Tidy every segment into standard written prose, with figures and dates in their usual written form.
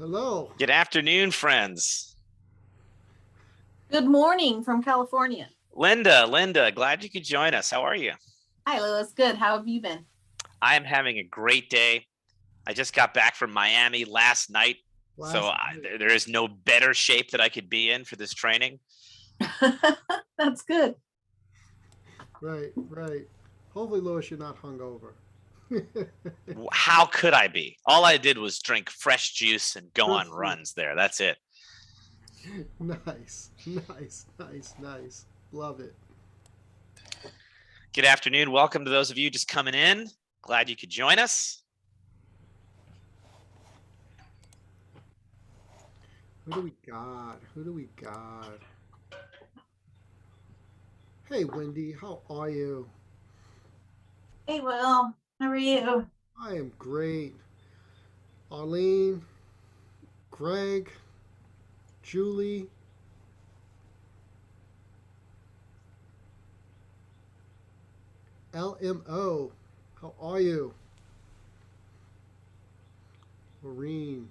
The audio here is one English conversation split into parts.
Hello. Good afternoon, friends. Good morning from California. Linda, glad you could join us. How are you? Hi, Lewis. Good. How have you been? I am having a great day. I just got back from Miami last night, there is no better shape that I could be in for this training. That's good. Right. Hopefully, Lois, you're not hungover. How could I be? All I did was drink fresh juice and go on runs there. That's it. Nice. Love it. Good afternoon. Welcome to those of you just coming in. Glad you could join us. Who do we got? Hey, Wendy, how are you? Hey, Will. How are you? I am great. Arlene, Greg, Julie. LMO, how are you? Maureen.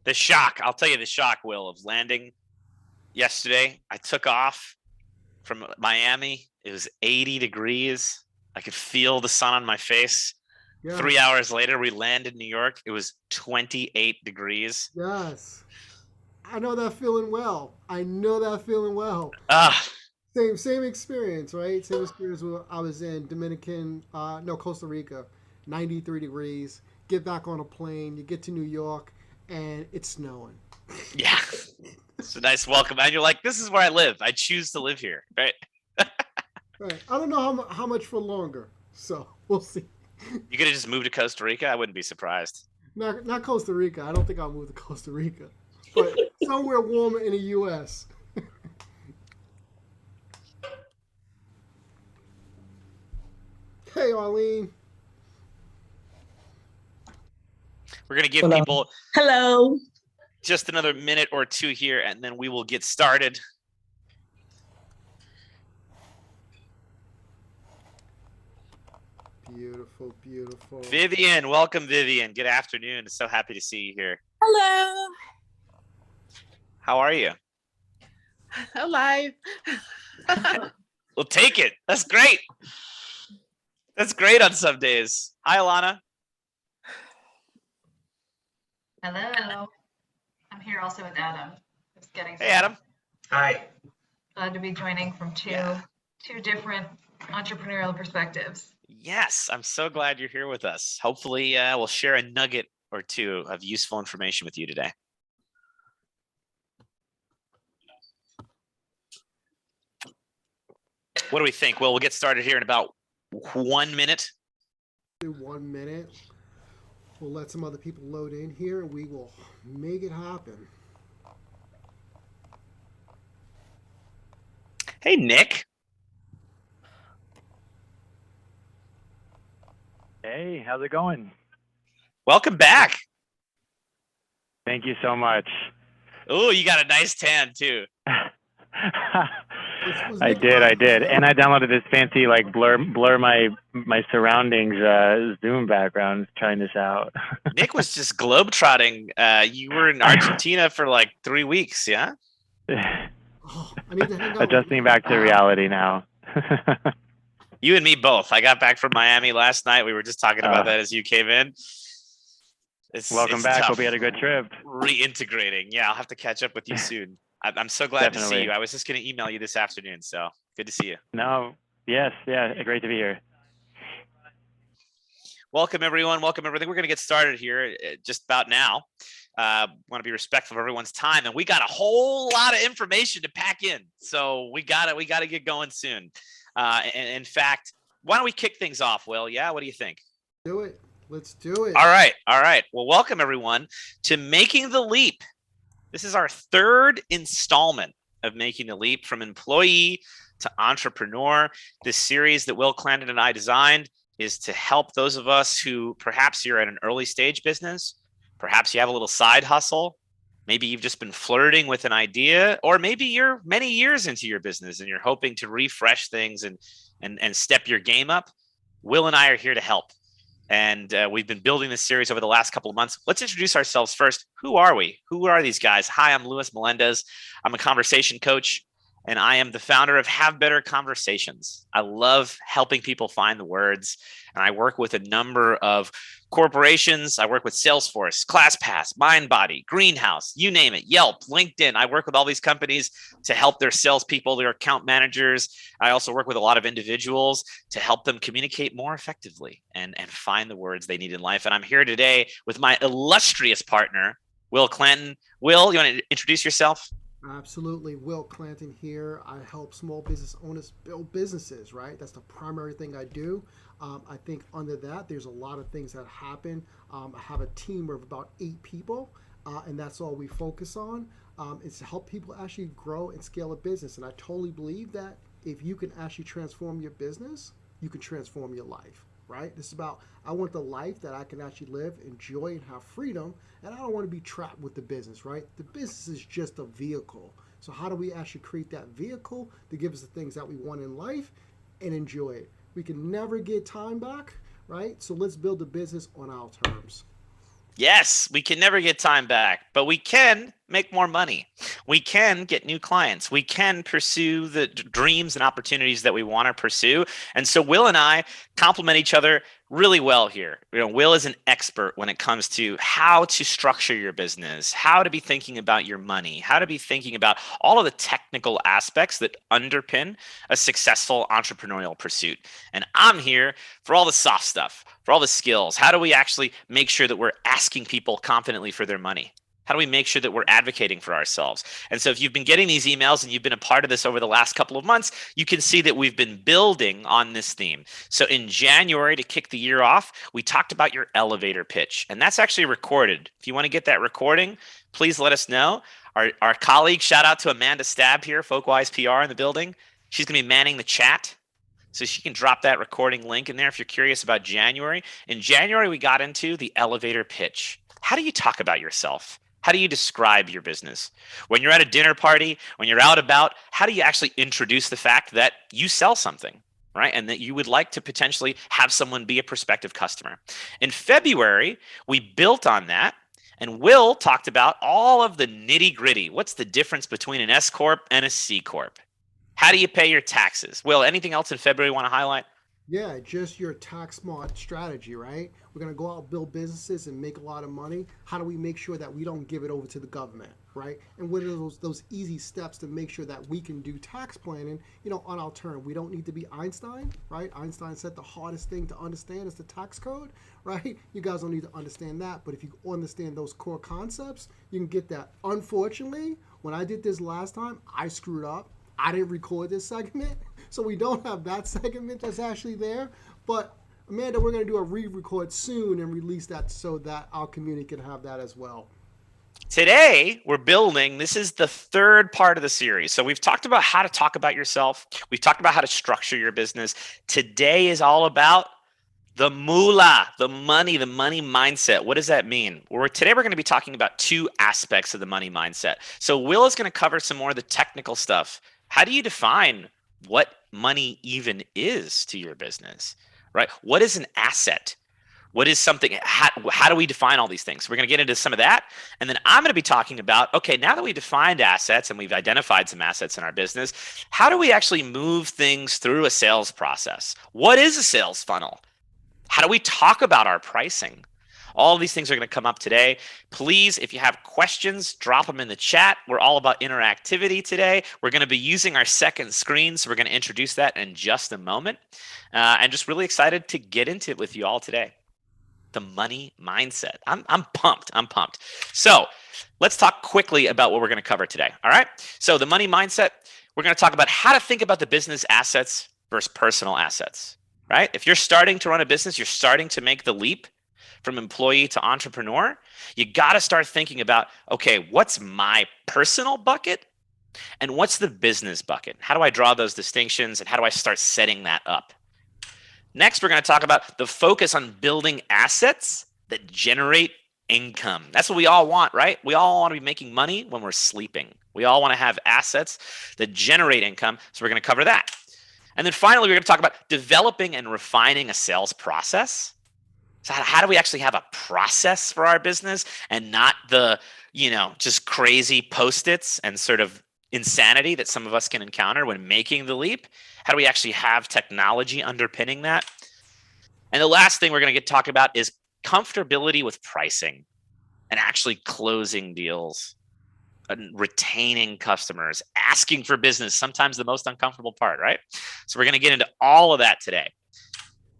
The shock, I'll tell you the shock, Will, of landing yesterday. I took off from Miami. It was 80 degrees. I could feel the sun on my face. Yeah. 3 hours later, we landed in New York. It was 28 degrees. Yes. I know that feeling well. Same experience, right? Same experience when I was in Costa Rica, 93 degrees. Get back on a plane, you get to New York, and it's snowing. Yeah. It's a nice welcome. And you're like, this is where I live. I choose to live here, right? Right. I don't know how much for longer, so we'll see. You could have just moved to Costa Rica. I wouldn't be surprised. Not Costa Rica. I don't think I'll move to Costa Rica, but somewhere warmer in the U.S. Hey, Arlene. We're going to give people Hello. Just another minute or two here, and then we will get started. Beautiful. Vivian, welcome, Vivian. Good afternoon. So happy to see you here. Hello. How are you? Alive. We'll take it. That's great. That's great on some days. Hi, Alana. Hello. I'm here also with Adam. Just getting Hey, Adam. Hi. Glad to be joining from two different entrepreneurial perspectives. Yes, I'm so glad you're here with us. Hopefully, we'll share a nugget or two of useful information with you today. What do we think? Well, we'll get started here in about 1 minute. 1 minute. We'll let some other people load in here and we will make it happen. Hey, Nick. Hey, how's it going? Welcome back. Thank you so much. Oh, you got a nice tan too. I did. And I downloaded this fancy blur my surroundings Zoom background trying this out. Nick was just globetrotting. You were in Argentina for like 3 weeks, yeah? Oh, I need to hang out. Adjusting back to reality now. You and me both. I got back from Miami last night. We were just talking about that as you came in. Welcome back. Hope you had a good trip. Reintegrating. Yeah, I'll have to catch up with you soon. I'm so glad to see you. I was just going to email you this afternoon, so good to see you. No, yes, yeah, great to be here. Welcome, everyone. Welcome, everything. We're going to get started here just about now. Want to be respectful of everyone's time, and we got a whole lot of information to pack in, so we got to get going soon. In fact, why don't we kick things off, Will? Yeah, what do you think? Do it. Let's do it. All right. Well, welcome everyone to Making the Leap. This is our third installment of Making the Leap, from employee to entrepreneur. This series that Will Clanton and I designed is to help those of us who perhaps you're at an early stage business, perhaps you have a little side hustle, maybe you've just been flirting with an idea, or maybe you're many years into your business and you're hoping to refresh things and step your game up. Will and I are here to help. And we've been building this series over the last couple of months. Let's introduce ourselves first. Who are we? Who are these guys? Hi, I'm Luis Melendez. I'm a conversation coach, and I am the founder of Have Better Conversations. I love helping people find the words, and I work with a number of corporations. I work with Salesforce, ClassPass, MindBody, Greenhouse, you name it, Yelp, LinkedIn. I work with all these companies to help their salespeople, their account managers. I also work with a lot of individuals to help them communicate more effectively and find the words they need in life. And I'm here today with my illustrious partner, Will Clanton. Will, you want to introduce yourself? Absolutely. Will Clanton here. I help small business owners build businesses, right? That's the primary thing I do. I think under that, there's a lot of things that happen. I have a team of about 8 people, and that's all we focus on. Is to help people actually grow and scale a business. And I totally believe that if you can actually transform your business, you can transform your life, right? This is about, I want the life that I can actually live, enjoy, and have freedom. And I don't want to be trapped with the business, right? The business is just a vehicle. So how do we actually create that vehicle to give us the things that we want in life and enjoy it? We can never get time back, right? So let's build a business on our terms. Yes, we can never get time back, but we can make more money. We can get new clients. We can pursue the dreams and opportunities that we want to pursue. And so Will and I complement each other really well here. Will is an expert when it comes to how to structure your business, how to be thinking about your money, how to be thinking about all of the technical aspects that underpin a successful entrepreneurial pursuit. And I'm here for all the soft stuff, for all the skills. How do we actually make sure that we're asking people confidently for their money? How do we make sure that we're advocating for ourselves? And so if you've been getting these emails and you've been a part of this over the last couple of months, you can see that we've been building on this theme. So in January, to kick the year off, we talked about your elevator pitch, and that's actually recorded. If you want to get that recording, please let us know. Our colleague, shout out to Amanda Stab here, Folkwise PR in the building. She's going to be manning the chat. So she can drop that recording link in there if you're curious about January. In January, we got into the elevator pitch. How do you talk about yourself? How do you describe your business? When you're at a dinner party, when you're out about, how do you actually introduce the fact that you sell something, right? And that you would like to potentially have someone be a prospective customer. In February, we built on that, and Will talked about all of the nitty gritty. What's the difference between an S Corp and a C Corp? How do you pay your taxes? Will, anything else in February you want to highlight? Yeah, just your tax smart strategy, right? We're going to go out, build businesses and make a lot of money. How do we make sure that we don't give it over to the government, right? And what are those easy steps to make sure that we can do tax planning, on our term? We don't need to be Einstein, right? Einstein said the hardest thing to understand is the tax code, right? You guys don't need to understand that, but if you understand those core concepts, you can get that. Unfortunately, when I did this last time, I screwed up. I didn't record this segment, so we don't have that segment that's actually there. But Amanda, we're going to do a re-record soon and release that so that our community can have that as well. Today, we're building, this is the third part of the series. So we've talked about how to talk about yourself. We've talked about how to structure your business. Today is all about the moolah, the money mindset. What does that mean? Today, we're going to be talking about 2 aspects of the money mindset. So Will is going to cover some more of the technical stuff. How do you define what money even is to your business, right? What is an asset? What is something? How do we define all these things? We're going to get into some of that. And then I'm going to be talking about, okay, now that we've defined assets and we've identified some assets in our business, how do we actually move things through a sales process? What is a sales funnel? How do we talk about our pricing? All of these things are going to come up today. Please, if you have questions, drop them in the chat. We're all about interactivity today. We're going to be using our second screen, so we're going to introduce that in just a moment. And just really excited to get into it with you all today. The money mindset. I'm pumped. So let's talk quickly about what we're going to cover today. All right. So the money mindset, we're going to talk about how to think about the business assets versus personal assets, right? If you're starting to run a business, you're starting to make the leap from employee to entrepreneur, you got to start thinking about, okay, what's my personal bucket and what's the business bucket? How do I draw those distinctions and how do I start setting that up? Next, we're going to talk about the focus on building assets that generate income. That's what we all want, right? We all want to be making money when we're sleeping. We all want to have assets that generate income. So we're going to cover that. And then finally, we're going to talk about developing and refining a sales process. So how do we actually have a process for our business and not the, just crazy post-its and sort of insanity that some of us can encounter when making the leap? How do we actually have technology underpinning that? And the last thing we're going to get talking about is comfortability with pricing and actually closing deals and retaining customers, asking for business, sometimes the most uncomfortable part, right? So we're going to get into all of that today.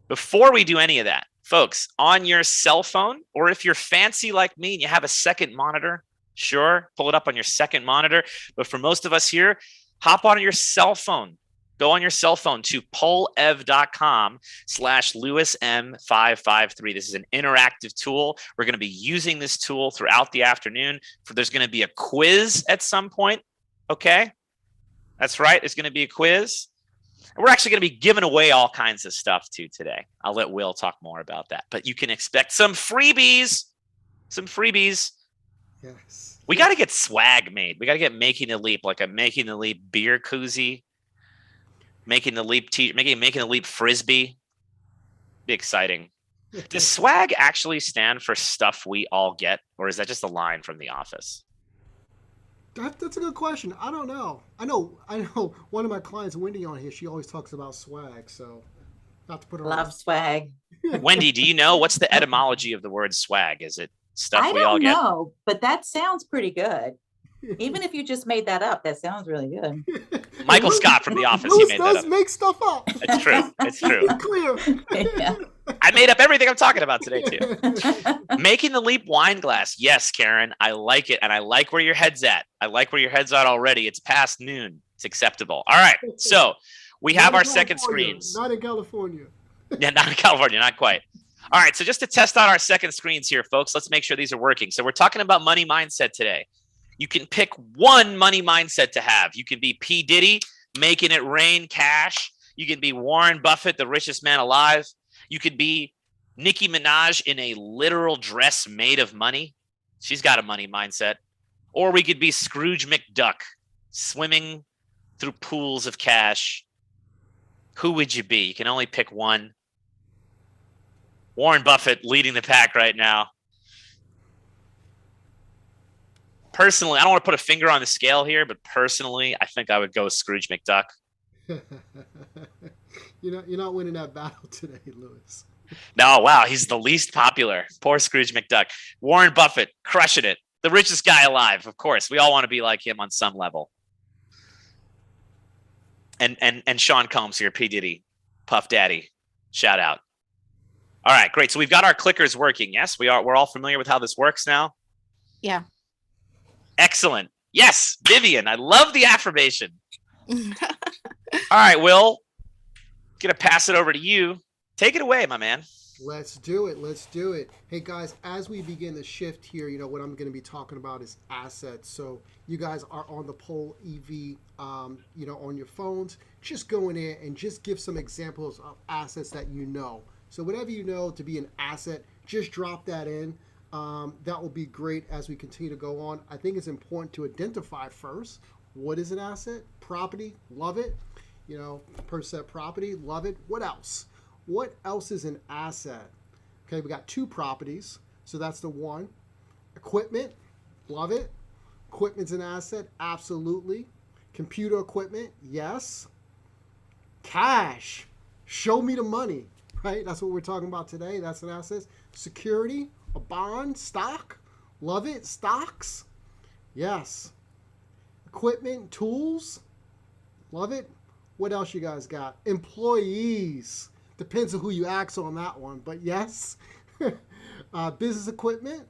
Before we do any of that, folks, on your cell phone, or if you're fancy like me and you have a second monitor, sure, pull it up on your second monitor. But for most of us here, hop on your cell phone. Go on your cell phone to pollev.com/LewisM553. This is an interactive tool. We're going to be using this tool throughout the afternoon. There's going to be a quiz at some point. Okay? That's right. There's going to be a quiz. And we're actually going to be giving away all kinds of stuff too today. I'll let Will talk more about that. But you can expect some freebies. Yes. We got to get swag made. We got to get Making the Leap, like a Making the Leap beer koozie. Making the Leap making the Leap frisbee. Be exciting. Does swag actually stand for stuff we all get, or is that just a line from The Office? That's a good question. I don't know. I know. One of my clients, Wendy, on here, she always talks about swag. So, not to put her on. Love swag. Wendy, do you know what's the etymology of the word swag? Is it stuff I we all don't get? know, but that sounds pretty good. Even if you just made that up, that sounds really good. Michael Scott from The Office, he Lewis made that does up. make stuff up. It's true. It's true. Clear. Yeah. I made up everything I'm talking about today too. Making the Leap wine glass. Yes, Karen, I like it, and I like where your head's at. Already. It's past noon. It's acceptable. All right, so we have our second screens. Not in California. Yeah, not in California, not quite. All right, so just to test out our second screens here, folks, let's make sure these are working. So we're talking about money mindset today. You can pick one money mindset to have. You can be P. Diddy, making it rain cash. You can be Warren Buffett, the richest man alive. You could be Nicki Minaj in a literal dress made of money. She's got a money mindset. Or we could be Scrooge McDuck, swimming through pools of cash. Who would you be? You can only pick one. Warren Buffett leading the pack right now. Personally, I don't want to put a finger on the scale here, but personally, I think I would go Scrooge McDuck. You're not winning that battle today, Lewis. No, wow, he's the least popular. Poor Scrooge McDuck. Warren Buffett, crushing it. The richest guy alive, of course. We all want to be like him on some level. And Sean Combs here, P. Diddy, Puff Daddy, shout out. All right, great. So we've got our clickers working. Yes, we are. We're all familiar with how this works now. Yeah. Excellent. Yes, Vivian, I love the affirmation. All right, Will, gonna pass it over to you. Take it away, my man. Let's do it. Hey guys, as we begin the shift here, what I'm going to be talking about is assets. So you guys are on the Pollev, on your phones. Just go in there and just give some examples of assets that you know. So whatever you know to be an asset, just drop that in. That will be great as we continue to go on. I think it's important to identify first, what is an asset? Property, love it. Per property, love it. What else? What else is an asset? Okay, we got two properties. So that's the one. Equipment, love it. Equipment's an asset, absolutely. Computer equipment, yes. Cash, show me the money, right? That's what we're talking about today. That's an asset. Security, a bond, stock, love it. Stocks, yes. Equipment, tools, love it. What else you guys got? Employees. Depends on who you ask on that one, but yes. Business equipment,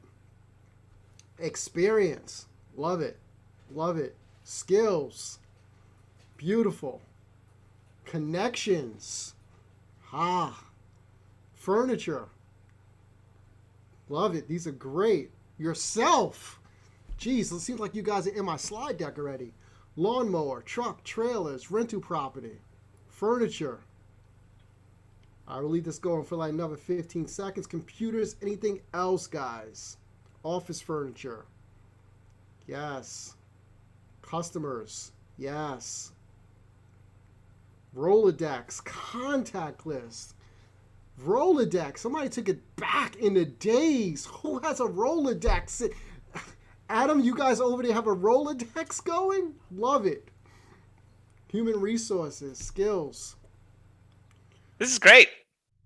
experience, love it. Beautiful. Connections, furniture, love it. These are great. Yourself, geez, it seems like you guys are in my slide deck already. Lawnmower, truck, trailers, rental property, furniture. I will leave this going for like another 15 seconds. Computers, anything else, guys? Office furniture. Yes. Customers. Yes. Rolodex, contact list. Rolodex. Somebody took it back in the days. Who has a Rolodex? Adam, you guys over there have a Rolodex going? Love it. Human resources, skills. This is great.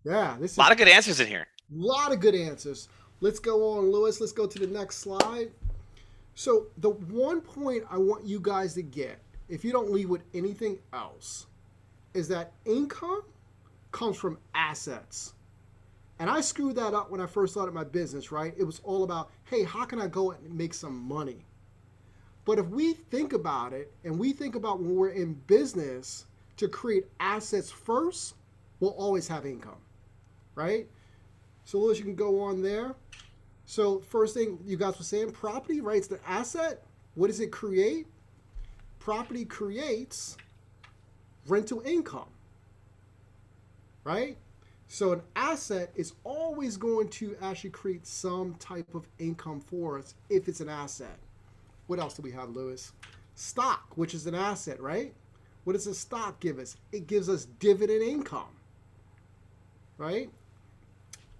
Yeah, this is A lot of good answers in here. a lot of good answers. Let's go on, Lewis. Let's go to the next slide. So the one point I want you guys to get, if you don't leave with anything else, is that income comes from assets. And I screwed that up when I first started my business, right? It was all about, hey, how can I go and make some money? But if we think about it, and we think about when we're in business to create assets first, we'll always have income, right? So Lewis, you can go on there. So first thing you guys were saying, property, right? It's the asset. What does it create? Property creates rental income, right? So an asset is always going to actually create some type of income for us if it's an asset. What else do we have, Lewis? Stock, which is an asset, right? What does a stock give us? It gives us dividend income, right?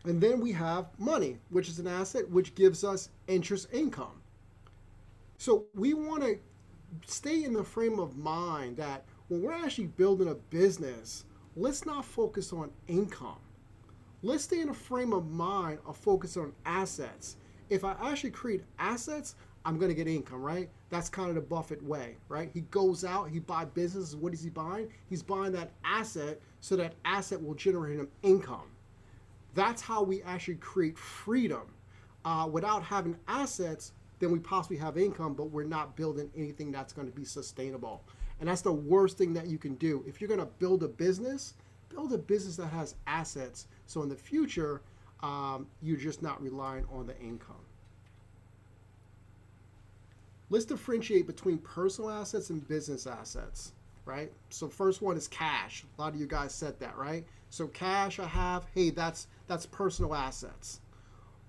And then we have money, which is an asset, which gives us interest income. So we want to stay in the frame of mind that when we're actually building a business, let's not focus on income. Let's stay in a frame of mind of focus on assets. If I actually create assets, I'm going to get income, right? That's kind of the Buffett way, right? He goes out, he buys businesses. What is he buying? He's buying that asset so that asset will generate him income. That's how we actually create freedom. Without having assets, then we possibly have income, but we're not building anything that's going to be sustainable. And that's the worst thing that you can do. If you're going to build a business that has assets. So in the future, you're just not relying on the income. Let's differentiate between personal assets and business assets, right? So first one is cash. A lot of you guys said that, right? So cash I have, hey, that's personal assets.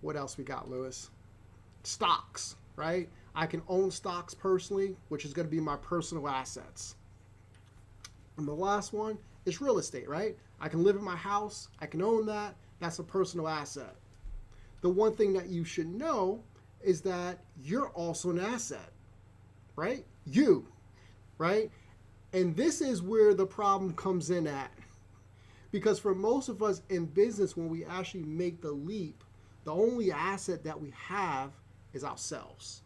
What else we got, Lewis? Stocks, right? I can own stocks personally, which is going to be my personal assets. And the last one is real estate, right? I can live in my house. I can own that. That's a personal asset. The one thing that you should know is that you're also an asset, right? You, right? And this is where the problem comes in at. Because for most of us in business, when we actually make the leap, the only asset that we have is ourselves.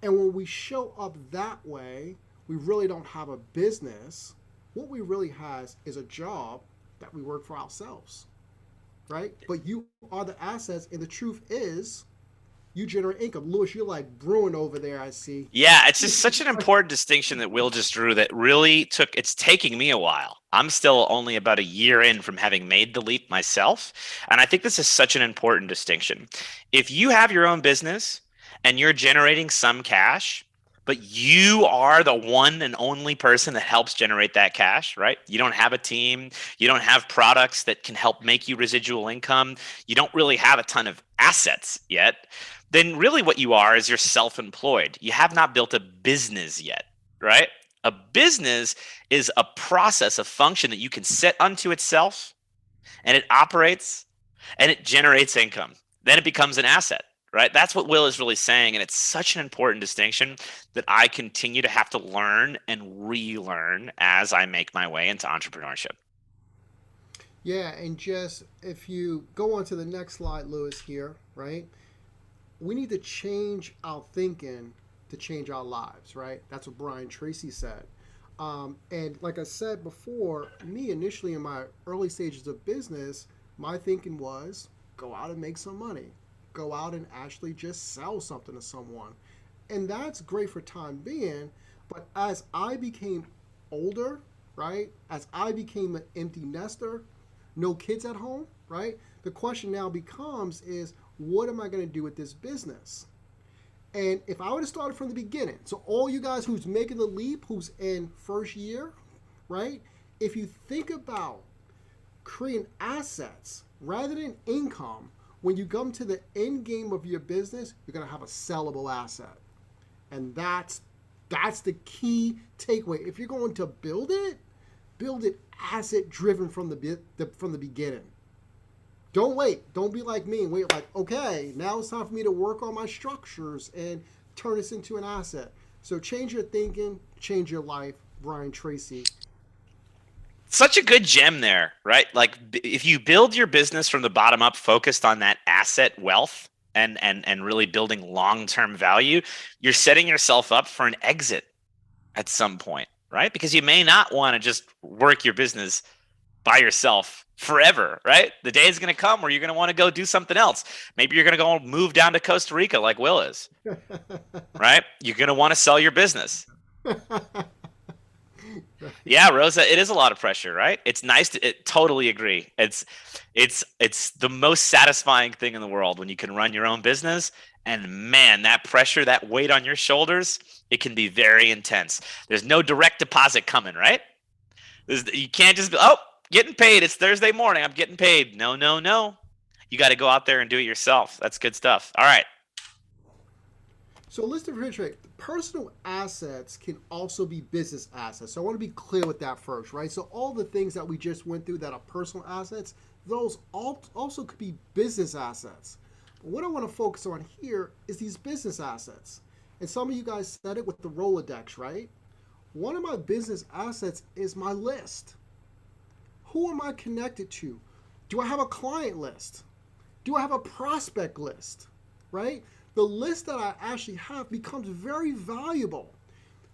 And when we show up that way, we really don't have a business. What we really have is a job that we work for ourselves, right? But you are the assets, and the truth is, you generate income. Lewis, you're like brewing over there, I see. Yeah, it's just such an important distinction that Will just drew that really it's taking me a while. I'm still only about a year in from having made the leap myself. And I think this is such an important distinction. If you have your own business and you're generating some cash, but you are the one and only person that helps generate that cash, right? You don't have a team. You don't have products that can help make you residual income. You don't really have a ton of assets yet. Then really what you are is you're self-employed. You have not built a business yet, right? A business is a process, a function that you can set unto itself, and it operates and it generates income. Then it becomes an asset, right? That's what Will is really saying. And it's such an important distinction that I continue to have to learn and relearn as I make my way into entrepreneurship. Yeah, and just if you go on to the next slide, Lewis, here, right? We need to change our thinking to change our lives, right? That's what Brian Tracy said. And like I said before, me initially in my early stages of business, my thinking was go out and make some money. Go out and actually just sell something to someone. And that's great for time being. But as I became older, right? As I became an empty nester, no kids at home, right? The question now becomes is, what am I going to do with this business? And if I would have started from the beginning, so all you guys who's making the leap, who's in first year, right? If you think about creating assets rather than income, when you come to the end game of your business, you're going to have a sellable asset. And that's the key takeaway. If you're going to build it asset driven from the beginning, Don't wait. Don't be like me and wait like, okay, now it's time for me to work on my structures and turn this into an asset. So change your thinking, change your life. Brian Tracy. Such a good gem there, right? Like if you build your business from the bottom up, focused on that asset wealth and really building long-term value, you're setting yourself up for an exit at some point, right? Because you may not want to just work your business by yourself forever, right? The day is going to come where you're going to want to go do something else. Maybe you're going to go move down to Costa Rica like Will is, right? You're going to want to sell your business. Yeah, Rosa, it is a lot of pressure, right? It's nice to totally agree. It's the most satisfying thing in the world when you can run your own business. And man, that pressure, that weight on your shoulders, it can be very intense. There's no direct deposit coming, right? You can't just be, oh, getting paid. It's Thursday morning. I'm getting paid. No, no, no. You got to go out there and do it yourself. That's good stuff. All right. So let's differentiate. Personal assets can also be business assets. So I want to be clear with that first, right? So all the things that we just went through that are personal assets, those also could be business assets. But what I want to focus on here is these business assets. And some of you guys said it with the Rolodex, right? One of my business assets is my list. Who am I connected to? Do I have a client list? Do I have a prospect list, right? The list that I actually have becomes very valuable.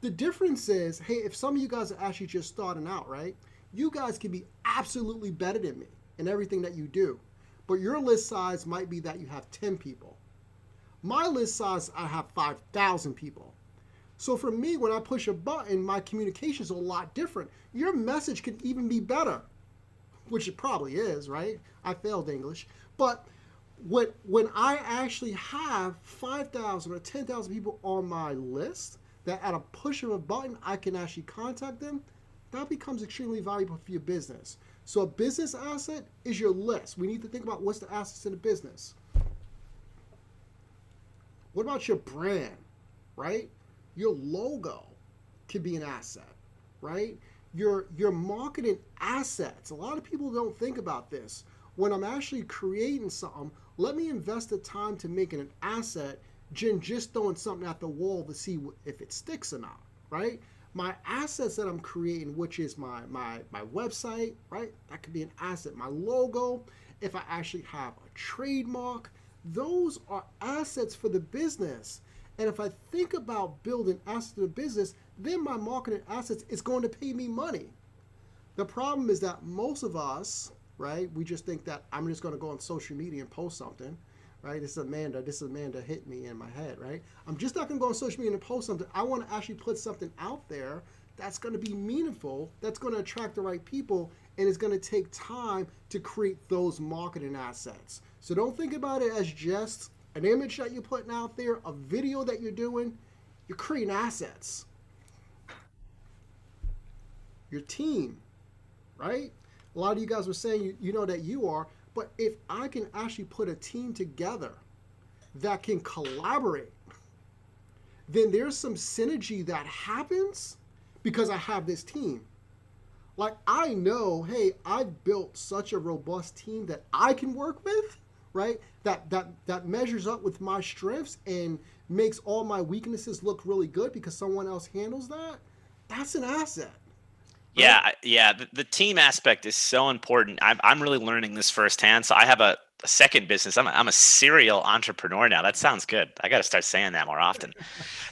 The difference is, hey, if some of you guys are actually just starting out, right? You guys can be absolutely better than me in everything that you do. But your list size might be that you have 10 people. My list size, I have 5,000 people. So for me, when I push a button, my communication is a lot different. Your message can even be better, which it probably is, right? I failed English. But when I actually have 5,000 or 10,000 people on my list that at a push of a button, I can actually contact them, that becomes extremely valuable for your business. So a business asset is your list. We need to think about what's the assets in the business. What about your brand, right? Your logo could be an asset, right? Your marketing assets. A lot of people don't think about this. When I'm actually creating something, let me invest the time to make it an asset than just throwing something at the wall to see if it sticks or not, right? My assets that I'm creating, which is my website, right? That could be an asset. My logo, if I actually have a trademark, those are assets for the business. And if I think about building assets to the business, then my marketing assets is going to pay me money. The problem is that most of us, right, we just think that I'm just going to go on social media and post something, right? This is Amanda hit me in my head, right? I'm just not going to go on social media and post something. I want to actually put something out there that's going to be meaningful, that's going to attract the right people, and it's going to take time to create those marketing assets. So don't think about it as just an image that you're putting out there, a video that you're doing. You're creating assets. Your team, right? A lot of you guys were saying you know that you are, but if I can actually put a team together that can collaborate, then there's some synergy that happens because I have this team. Like I know, hey, I've built such a robust team that I can work with, right? That measures up with my strengths and makes all my weaknesses look really good because someone else handles that. That's an asset. Right? Yeah. The team aspect is so important. I'm really learning this firsthand. So I have a second business. I'm a serial entrepreneur now. That sounds good. I got to start saying that more often.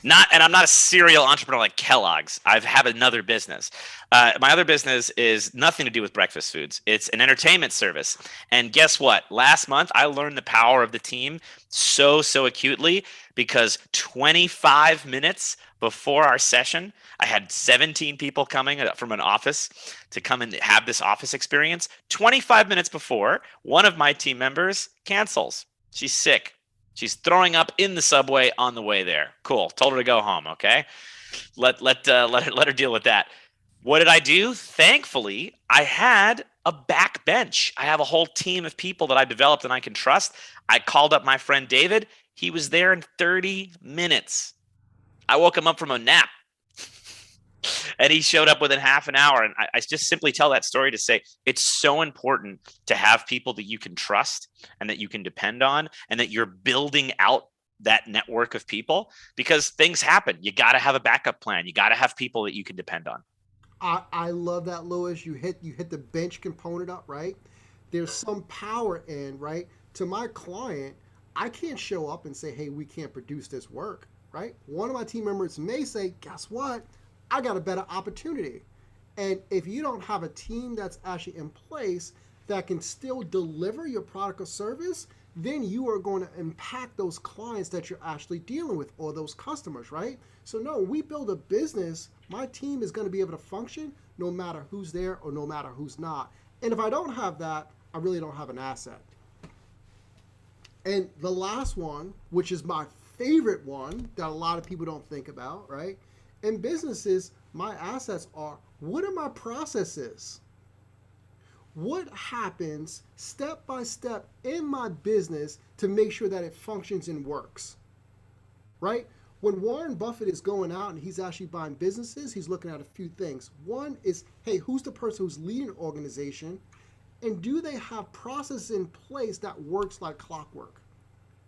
And I'm not a serial entrepreneur like Kellogg's. I have another business. My other business is nothing to do with breakfast foods. It's an entertainment service. And guess what? Last month, I learned the power of the team so acutely because 25 minutes before our session, I had 17 people coming from an office to come and have this office experience. 25 minutes before, one of my team members cancels. She's sick. She's throwing up in the subway on the way there. Cool. Told her to go home. Okay. Let her deal with that. What did I do? Thankfully, I had a back bench. I have a whole team of people that I've developed and I can trust. I called up my friend David. He was there in 30 minutes. I woke him up from a nap. And he showed up within half an hour. And I just simply tell that story to say it's so important to have people that you can trust and that you can depend on, and that you're building out that network of people, because things happen. You got to have a backup plan. You got to have people that you can depend on. I love that, Lewis. You hit the bench component up, right? There's some power in, right? To my client, I can't show up and say, hey, we can't produce this work, right? One of my team members may say, guess what? I got a better opportunity. And if you don't have a team that's actually in place that can still deliver your product or service, then you are going to impact those clients that you're actually dealing with, or those customers, right? So no, we build a business, my team is going to be able to function no matter who's there or no matter who's not. And if I don't have that, I really don't have an asset. And the last one, which is my favorite one that a lot of people don't think about, right? In businesses, my assets are, what are my processes? What happens step by step in my business to make sure that it functions and works, right? When Warren Buffett is going out and he's actually buying businesses, he's looking at a few things. One is, hey, who's the person who's leading the organization? And do they have processes in place that works like clockwork,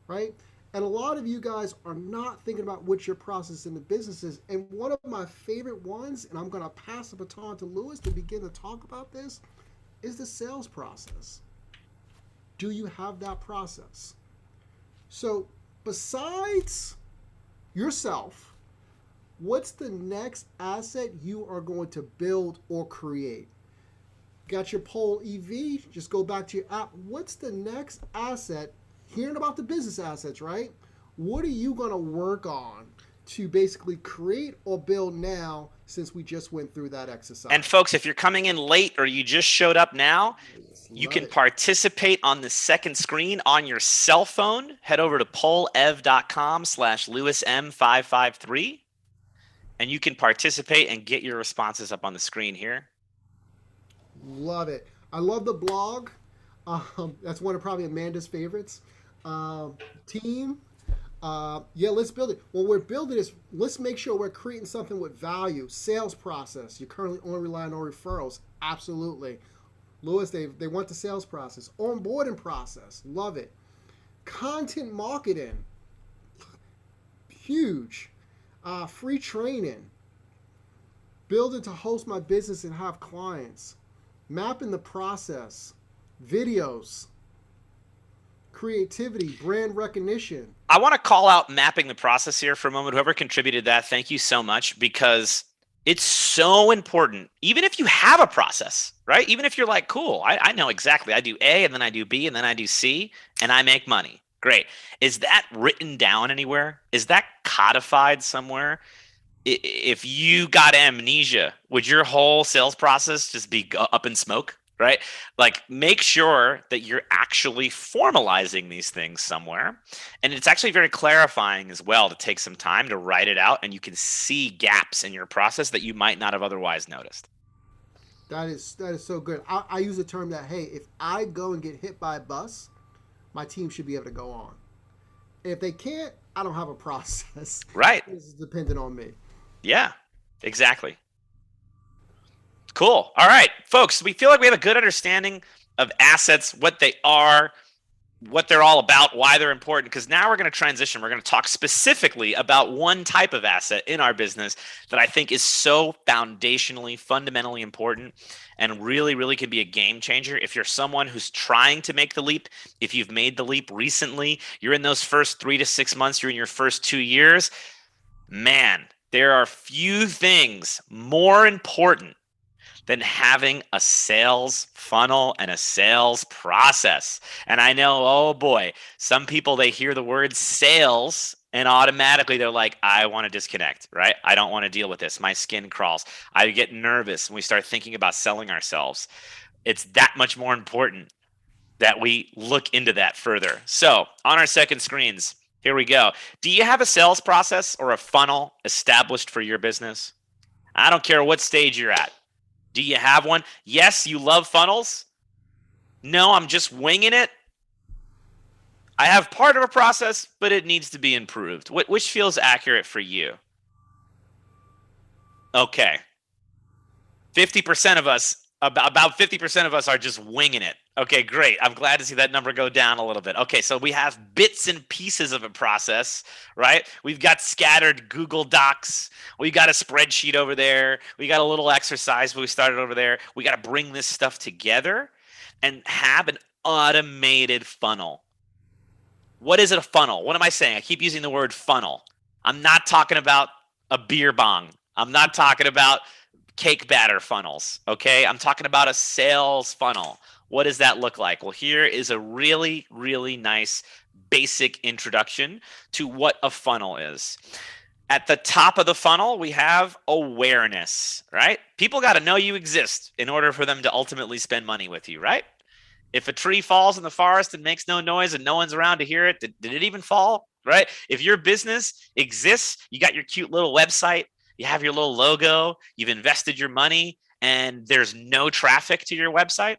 right? And a lot of you guys are not thinking about what your process in the business is. And one of my favorite ones, and I'm going to pass the baton to Lewis to begin to talk about this, is the sales process. Do you have that process? So besides yourself, what's the next asset you are going to build or create? Got your Pollev, just go back to your app. What's the next asset? Hearing about the business assets, right? What are you going to work on to basically create or build now, since we just went through that exercise? And folks, if you're coming in late or you just showed up now, you can participate on the second screen on your cell phone. Head over to pollev.com/LewisM553, and you can participate and get your responses up on the screen here. Love it. I love the blog. That's one of probably Amanda's favorites. Team. Yeah, let's build it. When we're building this, let's make sure we're creating something with value. Sales process. You're currently only relying on referrals. Absolutely. Lewis, they want the sales process. Onboarding process. Love it. Content marketing. Huge. Free training. Building to host my business and have clients. Mapping the process. Videos. Creativity, brand recognition. I want to call out mapping the process here for a moment. Whoever contributed that, thank you so much, because it's so important. Even if you have a process, right? Even if you're like, cool, I know exactly. I do A, and then I do B, and then I do C, and I make money. Great. Is that written down anywhere? Is that codified somewhere? If you got amnesia, would your whole sales process just be up in smoke? Right? Like, make sure that you're actually formalizing these things somewhere. And it's actually very clarifying as well to take some time to write it out, and you can see gaps in your process that you might not have otherwise noticed. That is so good. I use the term that, hey, if I go and get hit by a bus, my team should be able to go on. If they can't, I don't have a process. Right. This is dependent on me. Yeah, exactly. Cool. All right, folks, we feel like we have a good understanding of assets, what they are, what they're all about, why they're important, because now we're going to transition. We're going to talk specifically about one type of asset in our business that I think is so foundationally, fundamentally important, and really, really can be a game changer. If you're someone who's trying to make the leap, if you've made the leap recently, you're in those first 3 to 6 months, you're in your first 2 years, man, there are few things more important than having a sales funnel and a sales process. And I know, oh boy, some people, they hear the word sales and automatically they're like, I want to disconnect, right? I don't want to deal with this. My skin crawls. I get nervous when we start thinking about selling ourselves. It's that much more important that we look into that further. So on our second screens, here we go. Do you have a sales process or a funnel established for your business? I don't care what stage you're at. Do you have one? Yes, you love funnels. No, I'm just winging it. I have part of a process, but it needs to be improved. Which feels accurate for you? Okay. 50% of us, about 50% of us are just winging it. Okay, great. I'm glad to see that number go down a little bit. Okay, so we have bits and pieces of a process, right? We've got scattered Google Docs. We got a spreadsheet over there. We got a little exercise we started over there. We got to bring this stuff together and have an automated funnel. What is it, a funnel? What am I saying? I keep using the word funnel. I'm not talking about a beer bong. I'm not talking about cake batter funnels, okay? I'm talking about a sales funnel. What does that look like? Well, here is a really, really nice basic introduction to what a funnel is. At the top of the funnel, we have awareness, right? People got to know you exist in order for them to ultimately spend money with you, right? If a tree falls in the forest and makes no noise and no one's around to hear it, did it even fall, right? If your business exists, you got your cute little website, you have your little logo, you've invested your money, and there's no traffic to your website,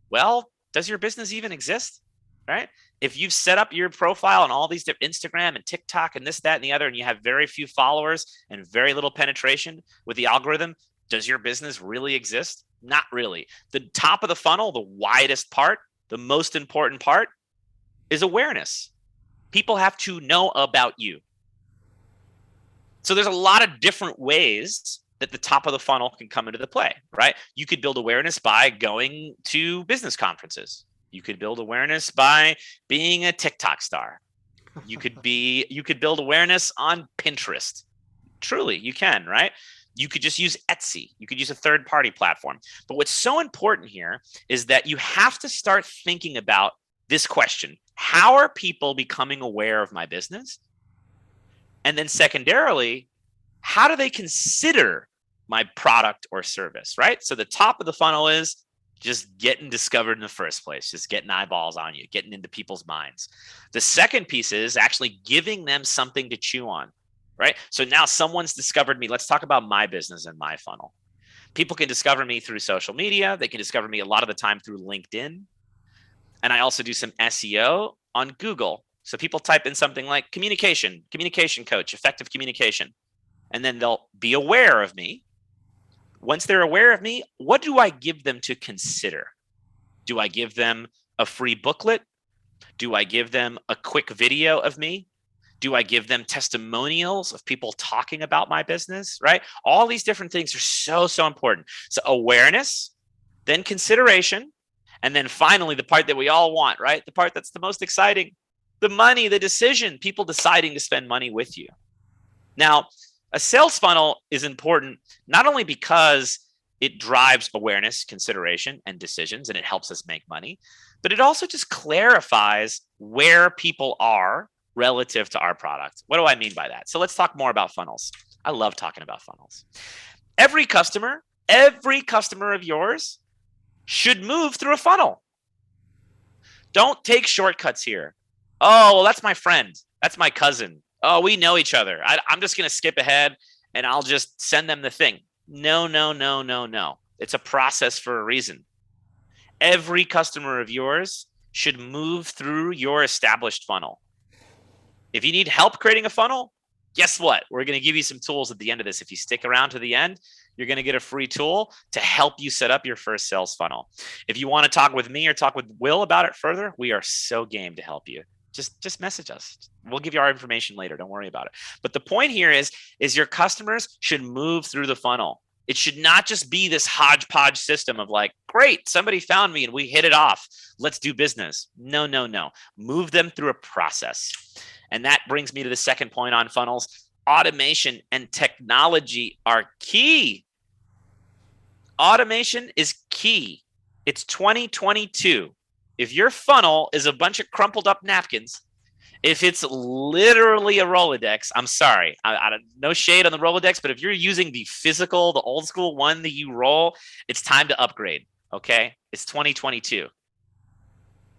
well, does your business even exist, right? If you've set up your profile on all these different Instagram and TikTok and this, that, and the other, and you have very few followers and very little penetration with the algorithm, does your business really exist? Not really. The top of the funnel, the widest part, the most important part is awareness. People have to know about you. So there's a lot of different ways that the top of the funnel can come into the play, right? You could build awareness by going to business conferences. You could build awareness by being a TikTok star. You could build awareness on Pinterest. Truly, you can, right? You could just use Etsy. You could use a third-party platform. But what's so important here is that you have to start thinking about this question. How are people becoming aware of my business? And then secondarily, how do they consider my product or service, right? So the top of the funnel is just getting discovered in the first place, just getting eyeballs on you, getting into people's minds. The second piece is actually giving them something to chew on, right? So now someone's discovered me. Let's talk about my business and my funnel. People can discover me through social media. They can discover me a lot of the time through LinkedIn. And I also do some SEO on Google. So people type in something like communication coach, effective communication, and then they'll be aware of me. Once they're aware of me, what do I give them to consider? Do I give them a free booklet? Do I give them a quick video of me? Do I give them testimonials of people talking about my business, right? All these different things are so important. So awareness, then consideration, and then finally the part that we all want, right? The part that's the most exciting, the money, the decision, people deciding to spend money with you. Now, a sales funnel is important not only because it drives awareness, consideration, and decisions, and it helps us make money, but it also just clarifies where people are relative to our product. What do I mean by that? So let's talk more about funnels. I love talking about funnels. Every customer of yours should move through a funnel. Don't take shortcuts here. Oh, well, that's my friend. That's my cousin. Oh, we know each other. I'm just going to skip ahead and I'll just send them the thing. No. It's a process for a reason. Every customer of yours should move through your established funnel. If you need help creating a funnel, guess what? We're going to give you some tools at the end of this. If you stick around to the end, you're going to get a free tool to help you set up your first sales funnel. If you want to talk with me or talk with Will about it further, we are so game to help you. Just message us. We'll give you our information later. Don't worry about it. But the point here is your customers should move through the funnel. It should not just be this hodgepodge system of like, great, somebody found me and we hit it off. Let's do business. No. Move them through a process. And that brings me to the second point on funnels. Automation and technology are key. Automation is key. It's 2022. If your funnel is a bunch of crumpled up napkins, if it's literally a Rolodex, I'm sorry, no shade on the Rolodex, but if you're using the physical, the old school one that you roll, it's time to upgrade, okay? It's 2022.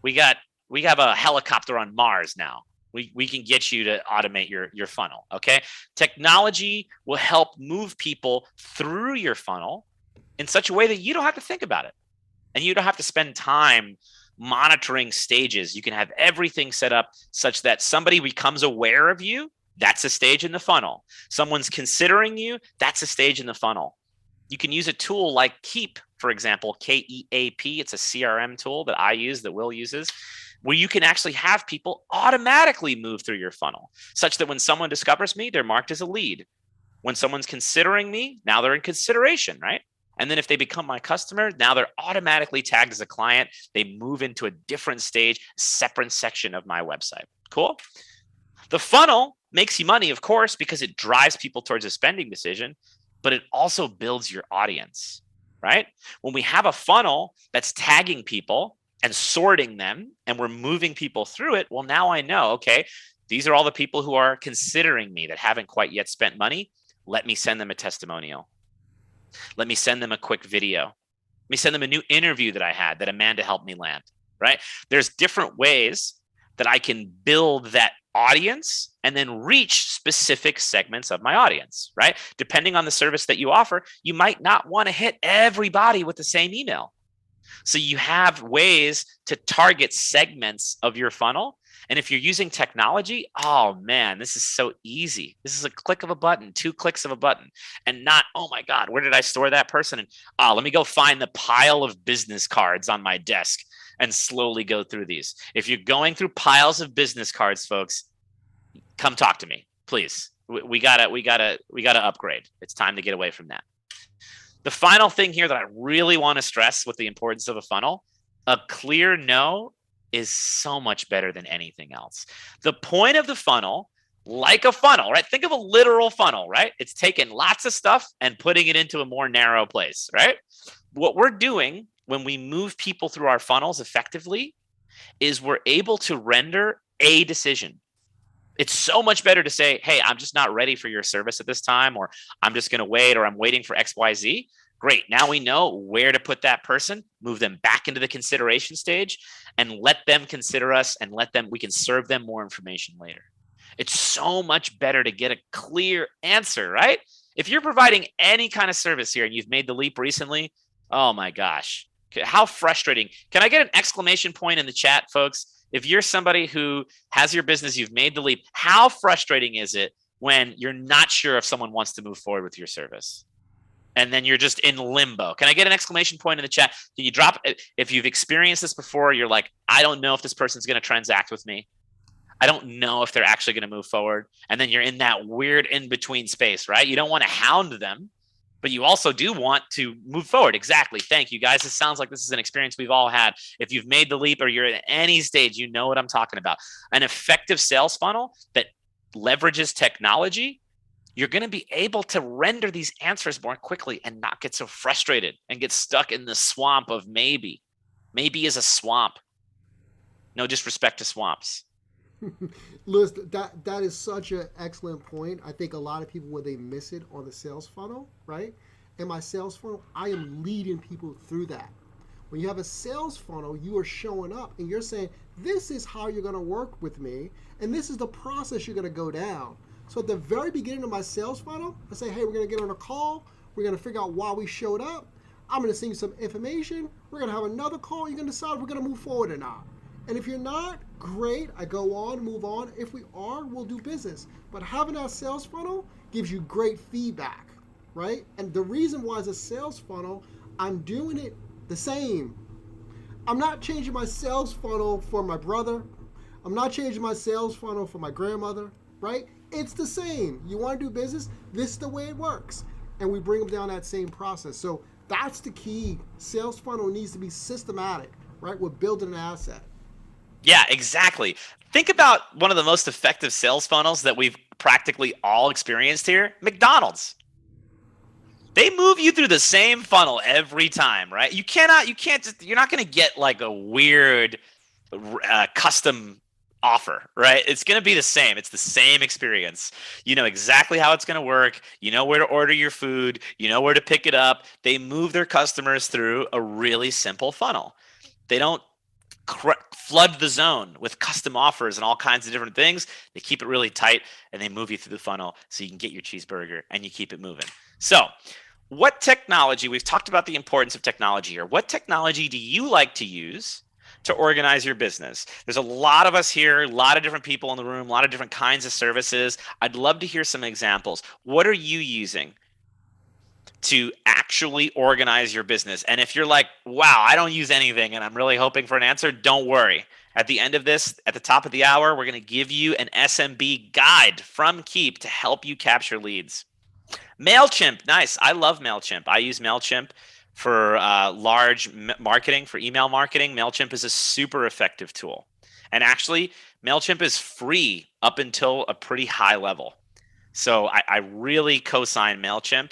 We have a helicopter on Mars now. We can get you to automate your funnel, okay? Technology will help move people through your funnel in such a way that you don't have to think about it. And you don't have to spend time monitoring stages. You can have everything set up such that somebody becomes aware of you. That's a stage in the funnel. Someone's considering you. That's a stage in the funnel. You can use a tool like Keep, for example, KEAP. It's a CRM tool that I use, that Will uses, where you can actually have people automatically move through your funnel, such that when someone discovers me, they're marked as a lead. When someone's considering me, now they're in consideration, right? And then if they become my customer, now they're automatically tagged as a client. They move into a different stage, separate section of my website. Cool. The funnel makes you money, of course, because it drives people towards a spending decision, but it also builds your audience, right? When we have a funnel that's tagging people and sorting them, and we're moving people through it, well, now I know, okay, these are all the people who are considering me that haven't quite yet spent money. Let me send them a testimonial. Let me send them a quick video. Let me send them a new interview that I had that Amanda helped me land, right? There's different ways that I can build that audience and then reach specific segments of my audience, right? Depending on the service that you offer, you might not want to hit everybody with the same email. So you have ways to target segments of your funnel. And if you're using technology, oh man, this is so easy. This is a click of a button, 2 clicks of a button, and not, oh my God, where did I store that person? And let me go find the pile of business cards on my desk and slowly go through these. If you're going through piles of business cards, folks, come talk to me, please. We gotta upgrade. It's time to get away from that. The final thing here that I really want to stress with the importance of a funnel, a clear no is so much better than anything else. The point of the funnel, like a funnel, right? Think of a literal funnel, right? It's taking lots of stuff and putting it into a more narrow place, right? What we're doing when we move people through our funnels effectively is we're able to render a decision. It's so much better to say, hey, I'm just not ready for your service at this time, or I'm just going to wait, or I'm waiting for XYZ. Great. Now we know where to put that person, move them back into the consideration stage, and let them consider us, and we can serve them more information later. It's so much better to get a clear answer, right? If you're providing any kind of service here and you've made the leap recently, oh my gosh, how frustrating. Can I get an exclamation point in the chat, folks? If you're somebody who has your business, you've made the leap, how frustrating is it when you're not sure if someone wants to move forward with your service? And then you're just in limbo. Can I get an exclamation point in the chat? Can you drop it? If you've experienced this before, you're like, I don't know if this person's going to transact with me. I don't know if they're actually going to move forward. And then you're in that weird in-between space, right? You don't want to hound them, but you also do want to move forward. Exactly. Thank you, guys. It sounds like this is an experience we've all had. If you've made the leap or you're at any stage, you know what I'm talking about. An effective sales funnel that leverages technology, you're going to be able to render these answers more quickly and not get so frustrated and get stuck in the swamp of maybe. Maybe is a swamp. No disrespect to swamps. Lewis, that is such an excellent point. I think a lot of people, when they miss it on the sales funnel, right? In my sales funnel, I am leading people through that. When you have a sales funnel, you are showing up and you're saying, this is how you're going to work with me, and this is the process you're going to go down. So at the very beginning of my sales funnel, I say, hey, we're going to get on a call. We're going to figure out why we showed up. I'm going to send you some information. We're going to have another call. You're going to decide if we're going to move forward or not. And if you're not, great, I go on, move on. If we are, we'll do business. But having that sales funnel gives you great feedback, right? And the reason why it's a sales funnel, I'm doing it the same. I'm not changing my sales funnel for my brother. I'm not changing my sales funnel for my grandmother, right? It's the same. You want to do business? This is the way it works. And we bring them down that same process. So that's the key. Sales funnel needs to be systematic, right? We're building an asset. Yeah, exactly. Think about one of the most effective sales funnels that we've practically all experienced here, McDonald's. They move you through the same funnel every time, right? You're not going to get like a weird custom offer, right? It's going to be the same. It's the same experience. You know exactly how it's going to work. You know where to order your food. You know where to pick it up. They move their customers through a really simple funnel. They don't flood the zone with custom offers and all kinds of different things. They keep it really tight and they move you through the funnel so you can get your cheeseburger and you keep it moving. So what technology, we've talked about the importance of technology here. What technology do you like to use to organize your business? There's a lot of us here, a lot of different people in the room, a lot of different kinds of services. I'd love to hear some examples. What are you using to actually organize your business. And if you're like, wow, I don't use anything and I'm really hoping for an answer, don't worry. At the end of this, at the top of the hour, we're going to give you an SMB guide from Keep to help you capture leads. MailChimp, nice. I love MailChimp. I use MailChimp for large marketing, for email marketing. MailChimp is a super effective tool. And actually, MailChimp is free up until a pretty high level. So I really co-sign MailChimp.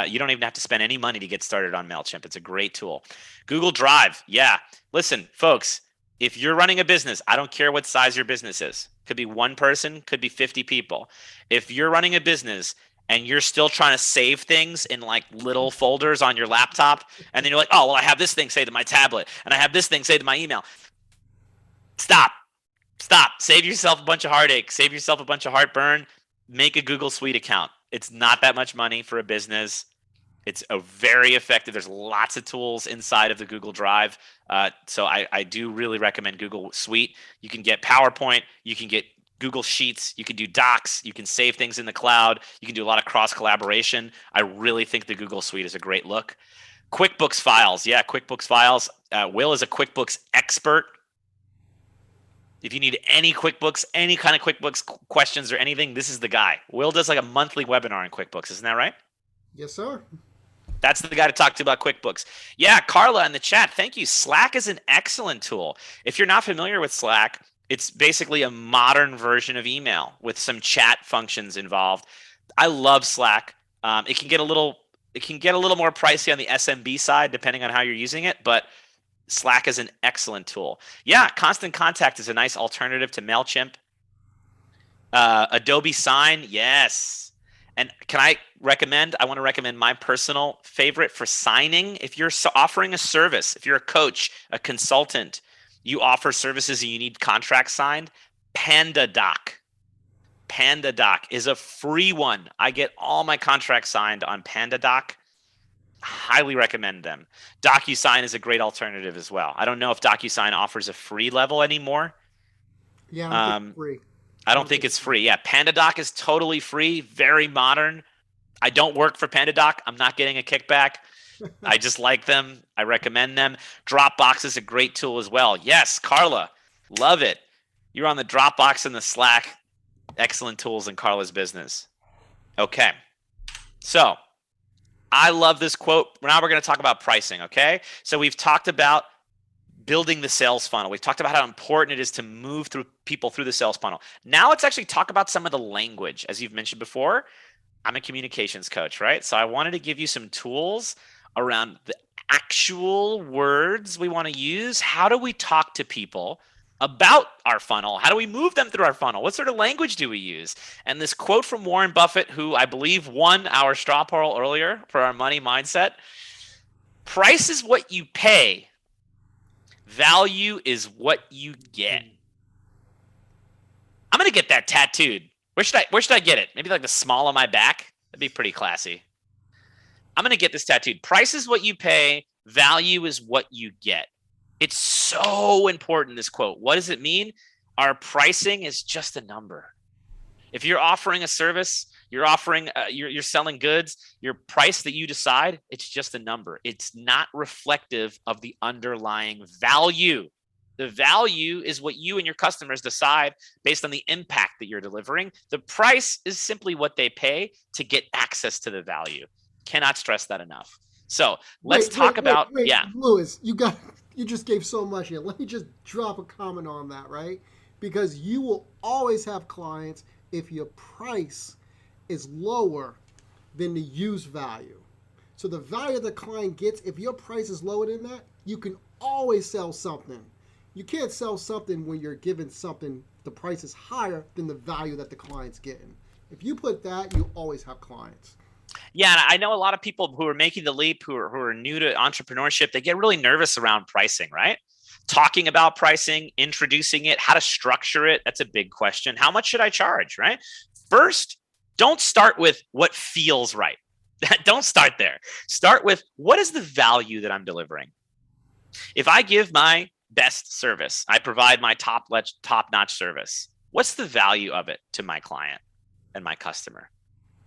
You don't even have to spend any money to get started on MailChimp. It's a great tool. Google Drive. Yeah. Listen, folks, if you're running a business, I don't care what size your business is. Could be one person, could be 50 people. If you're running a business and you're still trying to save things in like little folders on your laptop, and then you're like, oh, well, I have this thing say to my tablet, and I have this thing say to my email. Stop. Save yourself a bunch of heartache. Save yourself a bunch of heartburn. Make a Google Suite account. It's not that much money for a business. It's a very effective. There's lots of tools inside of the Google Drive. So I do really recommend Google Suite. You can get PowerPoint. You can get Google Sheets. You can do Docs. You can save things in the cloud. You can do a lot of cross collaboration. I really think the Google Suite is a great look. QuickBooks Files. Yeah, QuickBooks Files. Will is a QuickBooks expert. If you need any QuickBooks, any kind of QuickBooks questions or anything, this is the guy. Will does like a monthly webinar on QuickBooks. Isn't that right? Yes, sir. That's the guy to talk to about QuickBooks. Yeah, Carla in the chat, thank you. Slack is an excellent tool. If you're not familiar with Slack, it's basically a modern version of email with some chat functions involved. I love Slack. It can get a little more pricey on the SMB side depending on how you're using it, but Slack is an excellent tool. Yeah, Constant Contact is a nice alternative to MailChimp. Adobe Sign, yes. And I want to recommend my personal favorite for signing. If you're offering a service, if you're a coach, a consultant, you offer services and you need contracts signed, PandaDoc. PandaDoc is a free one. I get all my contracts signed on PandaDoc. Highly recommend them. DocuSign is a great alternative as well. I don't know if DocuSign offers a free level anymore. Yeah, I don't think it's free. I don't think it's free. Yeah, PandaDoc is totally free, very modern. I don't work for PandaDoc. I'm not getting a kickback. I just like them. I recommend them. Dropbox is a great tool as well. Yes, Carla, love it. You're on the Dropbox and the Slack. Excellent tools in Carla's business. Okay, so I love this quote. Now we're going to talk about pricing, okay? So we've talked about building the sales funnel. We've talked about how important it is to move through people through the sales funnel. Now let's actually talk about some of the language. As you've mentioned before, I'm a communications coach, right? So I wanted to give you some tools around the actual words we want to use. How do we talk to people about our funnel? How do we move them through our funnel? What sort of language do we use? And this quote from Warren Buffett, who I believe won our straw poll earlier for our money mindset: price is what you pay. Value is what you get. I'm going to get that tattooed. Where should I get it? Maybe like the small of my back? That'd be pretty classy. I'm going to get this tattooed. Price is what you pay. Value is what you get. It's so important, this quote. What does it mean? Our pricing is just a number. If you're offering a service, you're selling goods, your price that you decide, it's just a number. It's not reflective of the underlying value. The value is what you and your customers decide based on the impact that you're delivering. The price is simply what they pay to get access to the value. Cannot stress that enough. So let's talk about. Louis, you just gave so much here. Let me just drop a comment on that, right? Because you will always have clients if your price is lower than the use value. So the value the client gets, if your price is lower than that, you can always sell something. You can't sell something when you're giving something, the price is higher than the value that the client's getting. If you put that, you always have clients. Yeah, and I know a lot of people who are making the leap, who are new to entrepreneurship, they get really nervous around pricing, right? Talking about pricing, introducing it, how to structure it. That's a big question. How much should I charge, right? First, don't start with what feels right. Don't start there. Start with, what is the value that I'm delivering? If I give my best service, I provide my top-notch service, what's the value of it to my client and my customer?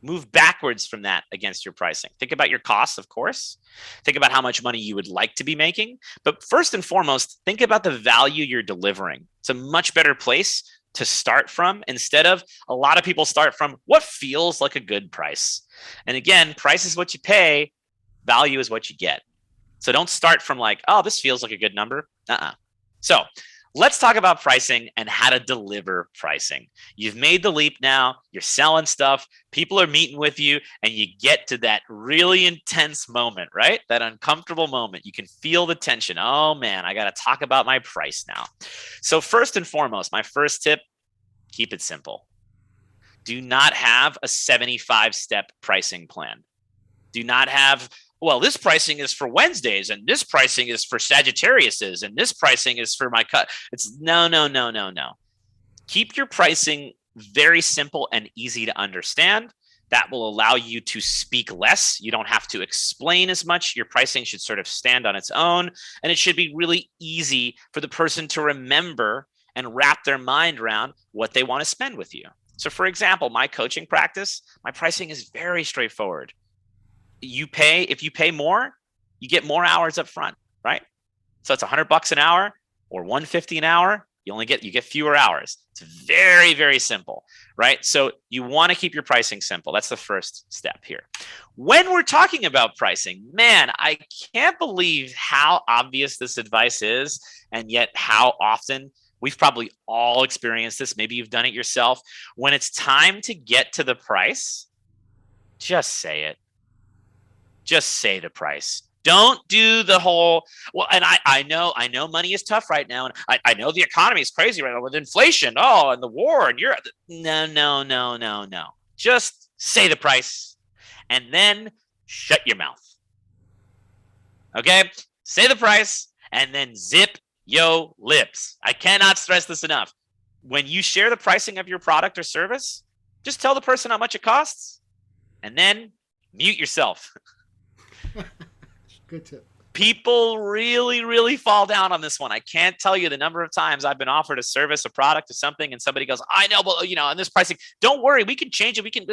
Move backwards from that against your pricing. Think about your costs, of course. Think about how much money you would like to be making. But first and foremost, think about the value you're delivering. It's a much better place to start from, instead of a lot of people start from what feels like a good price. And again, price is what you pay, value is what you get. So don't start from like, oh, this feels like a good number. So let's talk about pricing and how to deliver pricing. You've made the leap now, you're selling stuff, people are meeting with you, and you get to that really intense moment, right? That uncomfortable moment. You can feel the tension. Oh man, I got to talk about my price now. So first and foremost, my first tip, keep it simple. Do not have a 75-step pricing plan. Do not have, well, this pricing is for Wednesdays, and this pricing is for Sagittariuses, and this pricing is for my cut. It's no. Keep your pricing very simple and easy to understand. That will allow you to speak less. You don't have to explain as much. Your pricing should sort of stand on its own, and it should be really easy for the person to remember and wrap their mind around what they want to spend with you. So for example, my coaching practice, my pricing is very straightforward. If you pay more, you get more hours up front, right? So it's $100 an hour or $150 an hour. You get fewer hours. It's very, very simple, right? So you want to keep your pricing simple. That's the first step here. When we're talking about pricing, man, I can't believe how obvious this advice is, and yet how often we've probably all experienced this. Maybe you've done it yourself. When it's time to get to the price, just say it. Just say the price. Don't do the whole, well, and I know money is tough right now. And I know the economy is crazy right now with inflation. Oh, and the war. And no. Just say the price and then shut your mouth. Okay? Say the price and then zip yo lips. I cannot stress this enough. When you share the pricing of your product or service, just tell the person how much it costs and then mute yourself. Good tip. People really, really fall down on this one. I can't tell you the number of times I've been offered a service, a product, or something, and somebody goes, I know, but and this pricing, don't worry, we can change it. We can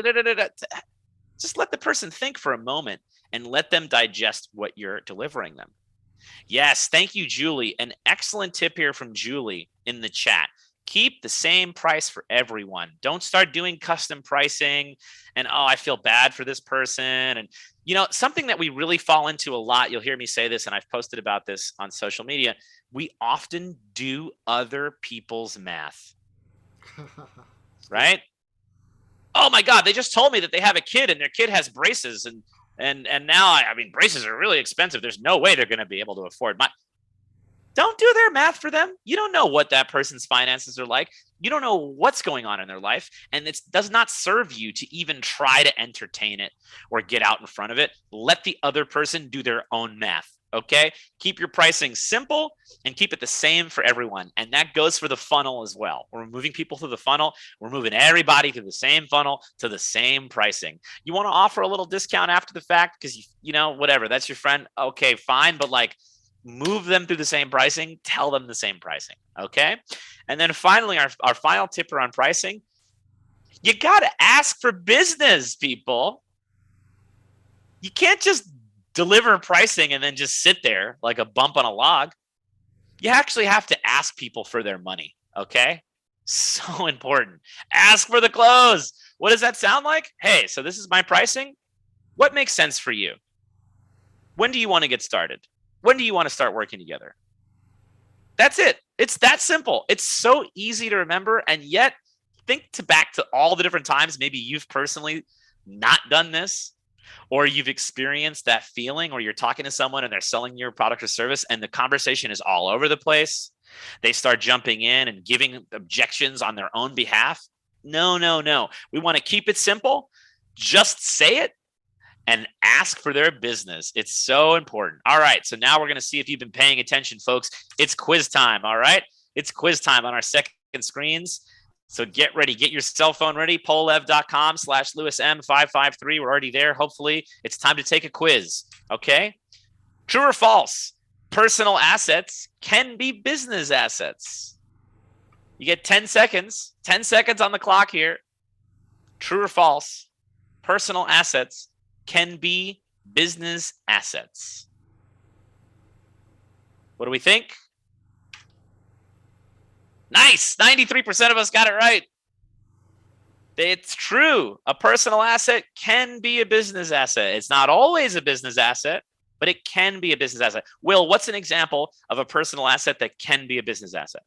just let the person think for a moment and let them digest what you're delivering them. Yes, thank you, Julie. An excellent tip here from Julie in the chat. Keep the same price for everyone. Don't start doing custom pricing and, oh, I feel bad for this person. And, something that we really fall into a lot, you'll hear me say this, and I've posted about this on social media, we often do other people's math, right? Oh my God, they just told me that they have a kid and their kid has braces and now, I mean, braces are really expensive. There's no way they're going to be able to afford my. Don't do their math for them. You don't know what that person's finances are like. You don't know what's going on in their life. And it does not serve you to even try to entertain it or get out in front of it. Let the other person do their own math. Okay? Keep your pricing simple and keep it the same for everyone. And that goes for the funnel as well. We're moving people through the funnel. We're moving everybody through the same funnel to the same pricing. You want to offer a little discount after the fact because, whatever, that's your friend. Okay, fine. But move them through the same pricing, tell them the same pricing, okay? And then finally, our final tip around pricing, you got to ask for business, people. You can't just deliver pricing and then just sit there like a bump on a log. You actually have to ask people for their money, okay? So important. Ask for the close. What does that sound like? Hey, so this is my pricing. What makes sense for you? When do you want to get started? When do you want to start working together? That's it. It's that simple. It's so easy to remember. And yet, think back to all the different times maybe you've personally not done this, or you've experienced that feeling, or you're talking to someone and they're selling your product or service and the conversation is all over the place. They start jumping in and giving objections on their own behalf. No. We want to keep it simple. Just say it. And ask for their business. It's so important. All right. So now we're going to see if you've been paying attention, folks. It's quiz time. All right. It's quiz time on our second screens. So get ready. Get your cell phone ready. Pollev.com/LewisM553. We're already there. Hopefully it's time to take a quiz. Okay. True or false? Personal assets can be business assets. You get 10 seconds. 10 seconds on the clock here. True or false? personal assets can be business assets? What do we think? Nice. 93% of us got it right. It's true. A personal asset can be a business asset. It's not always a business asset, but it can be a business asset. Will, what's an example of a personal asset that can be a business asset?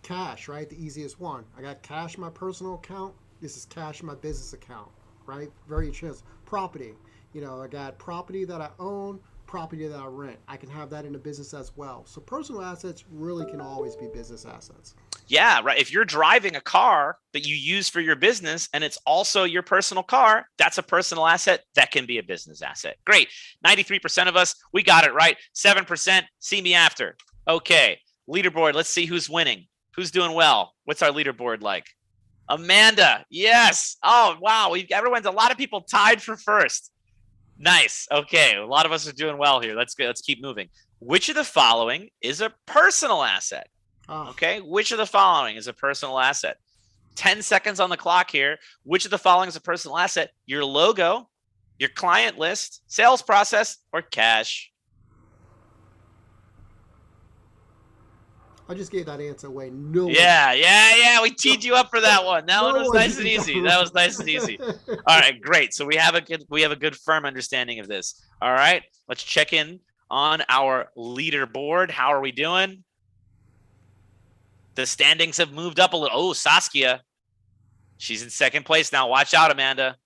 Cash, right? The easiest one. I got cash in my personal account. This is cash in my business account, right? Very chance. Property. I got property that I own, property that I rent. I can have that in a business as well. So personal assets really can always be business assets. Yeah, right. If you're driving a car that you use for your business and it's also your personal car, that's a personal asset that can be a business asset. Great. 93% of us, we got it right. 7%, see me after. Okay. Leaderboard, let's see who's winning. Who's doing well? What's our leaderboard like? Amanda, yes. Oh, wow. Everyone's a lot of people tied for first. Nice. Okay. A lot of us are doing well here. Let's go. Let's keep moving. Which of the following is a personal asset? Okay. Which of the following is a personal asset? 10 seconds on the clock here. Which of the following is a personal asset? Your logo, your client list, sales process, or cash? I just gave that answer away. No. Yeah. We teed you up for that one. That one was No, nice and easy. That was nice and easy. All right, great. So we have a good firm understanding of this. All right, let's check in on our leaderboard. How are we doing? The standings have moved up a little. Oh, Saskia, she's in second place now. Watch out, Amanda.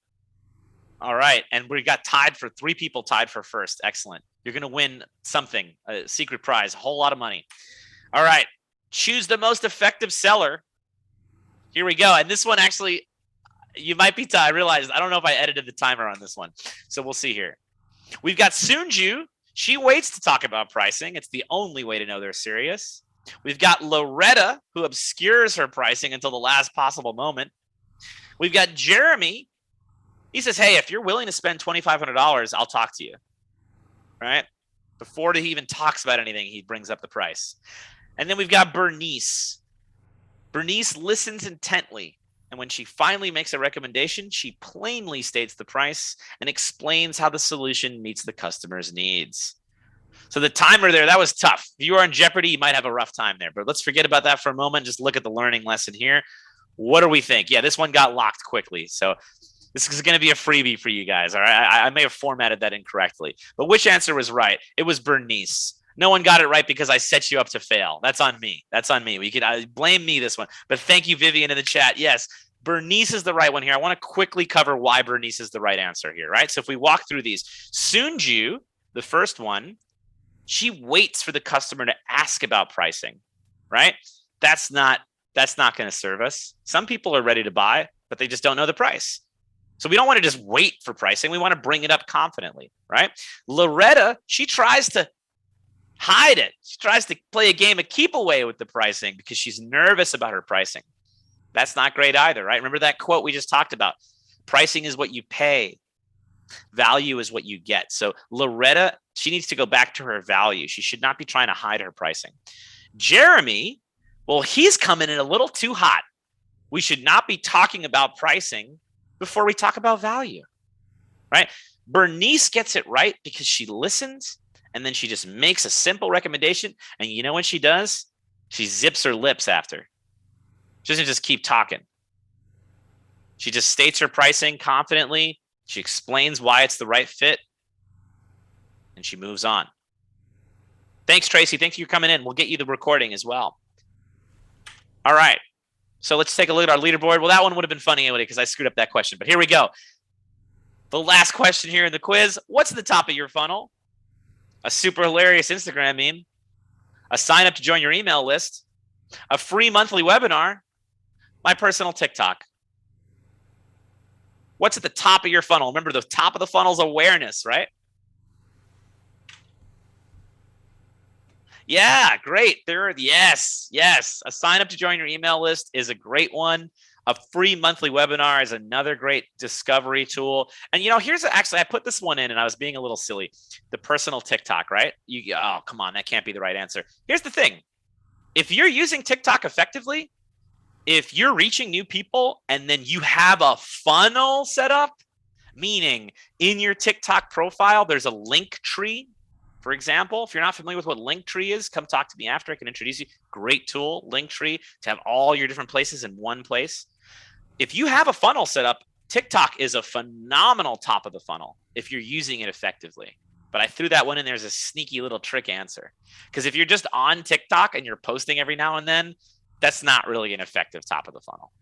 All right, and we got three people tied for first. Excellent. You're gonna win something, a secret prize, a whole lot of money. All right, choose the most effective seller. Here we go. And this one actually, you might be tied. I realized, I don't know if I edited the timer on this one. So we'll see here. We've got Sunju. She waits to talk about pricing. It's the only way to know they're serious. We've got Loretta, who obscures her pricing until the last possible moment. We've got Jeremy. He says, hey, if you're willing to spend $2,500, I'll talk to you. Right? Before he even talks about anything, he brings up the price. And then we've got Bernice. Bernice listens intently. And when she finally makes a recommendation, she plainly states the price and explains how the solution meets the customer's needs. So the timer there, that was tough. If you are in jeopardy, you might have a rough time there. But let's forget about that for a moment. Just look at the learning lesson here. What do we think? Yeah, this one got locked quickly. So this is going to be a freebie for you guys. All right. I may have formatted that incorrectly. But which answer was right? It was Bernice. No one got it right because I set you up to fail. That's on me. We could blame me this one. But thank you, Vivian, in the chat. Yes, Bernice is the right one here. I want to quickly cover why Bernice is the right answer here, right? So if we walk through these, Sunju, the first one, she waits for the customer to ask about pricing, right? That's not going to serve us. Some people are ready to buy, but they just don't know the price. So we don't want to just wait for pricing. We want to bring it up confidently, right? Loretta, she tries to hide it. She tries to play a game of keep away with the pricing because she's nervous about her pricing. That's not great either, right? Remember that quote we just talked about? Pricing is what you pay. Value is what you get. So Loretta, she needs to go back to her value. She should not be trying to hide her pricing. Jeremy, well, he's coming in a little too hot. We should not be talking about pricing before we talk about value, right? Bernice gets it right because she listens and then she just makes a simple recommendation. And you know what she does? She zips her lips after. She doesn't just keep talking. She just states her pricing confidently. She explains why it's the right fit. And she moves on. Thanks, Tracy. Thanks for coming in. We'll get you the recording as well. All right. So let's take a look at our leaderboard. Well, that one would have been funny anyway because I screwed up that question. But here we go. The last question here in the quiz. What's at the top of your funnel? A super hilarious Instagram meme. A sign up to join your email list. A free monthly webinar. My personal TikTok. What's at the top of your funnel? Remember, the top of the funnel is awareness, right? Yeah, great. Yes. A sign up to join your email list is a great one. A free monthly webinar is another great discovery tool. And I put this one in and I was being a little silly. The personal TikTok, right? Oh, come on, that can't be the right answer. Here's the thing. If you're using TikTok effectively, if you're reaching new people and then you have a funnel set up, Meaning in your TikTok profile, there's a link tree. For example, if you're not familiar with what Linktree is, come talk to me after. I can introduce you. Great tool, Linktree, to have all your different places in one place. If you have a funnel set up, TikTok is a phenomenal top of the funnel if you're using it effectively. But I threw that one in there as a sneaky little trick answer. Because if you're just on TikTok and you're posting every now and then, that's not really an effective top of the funnel.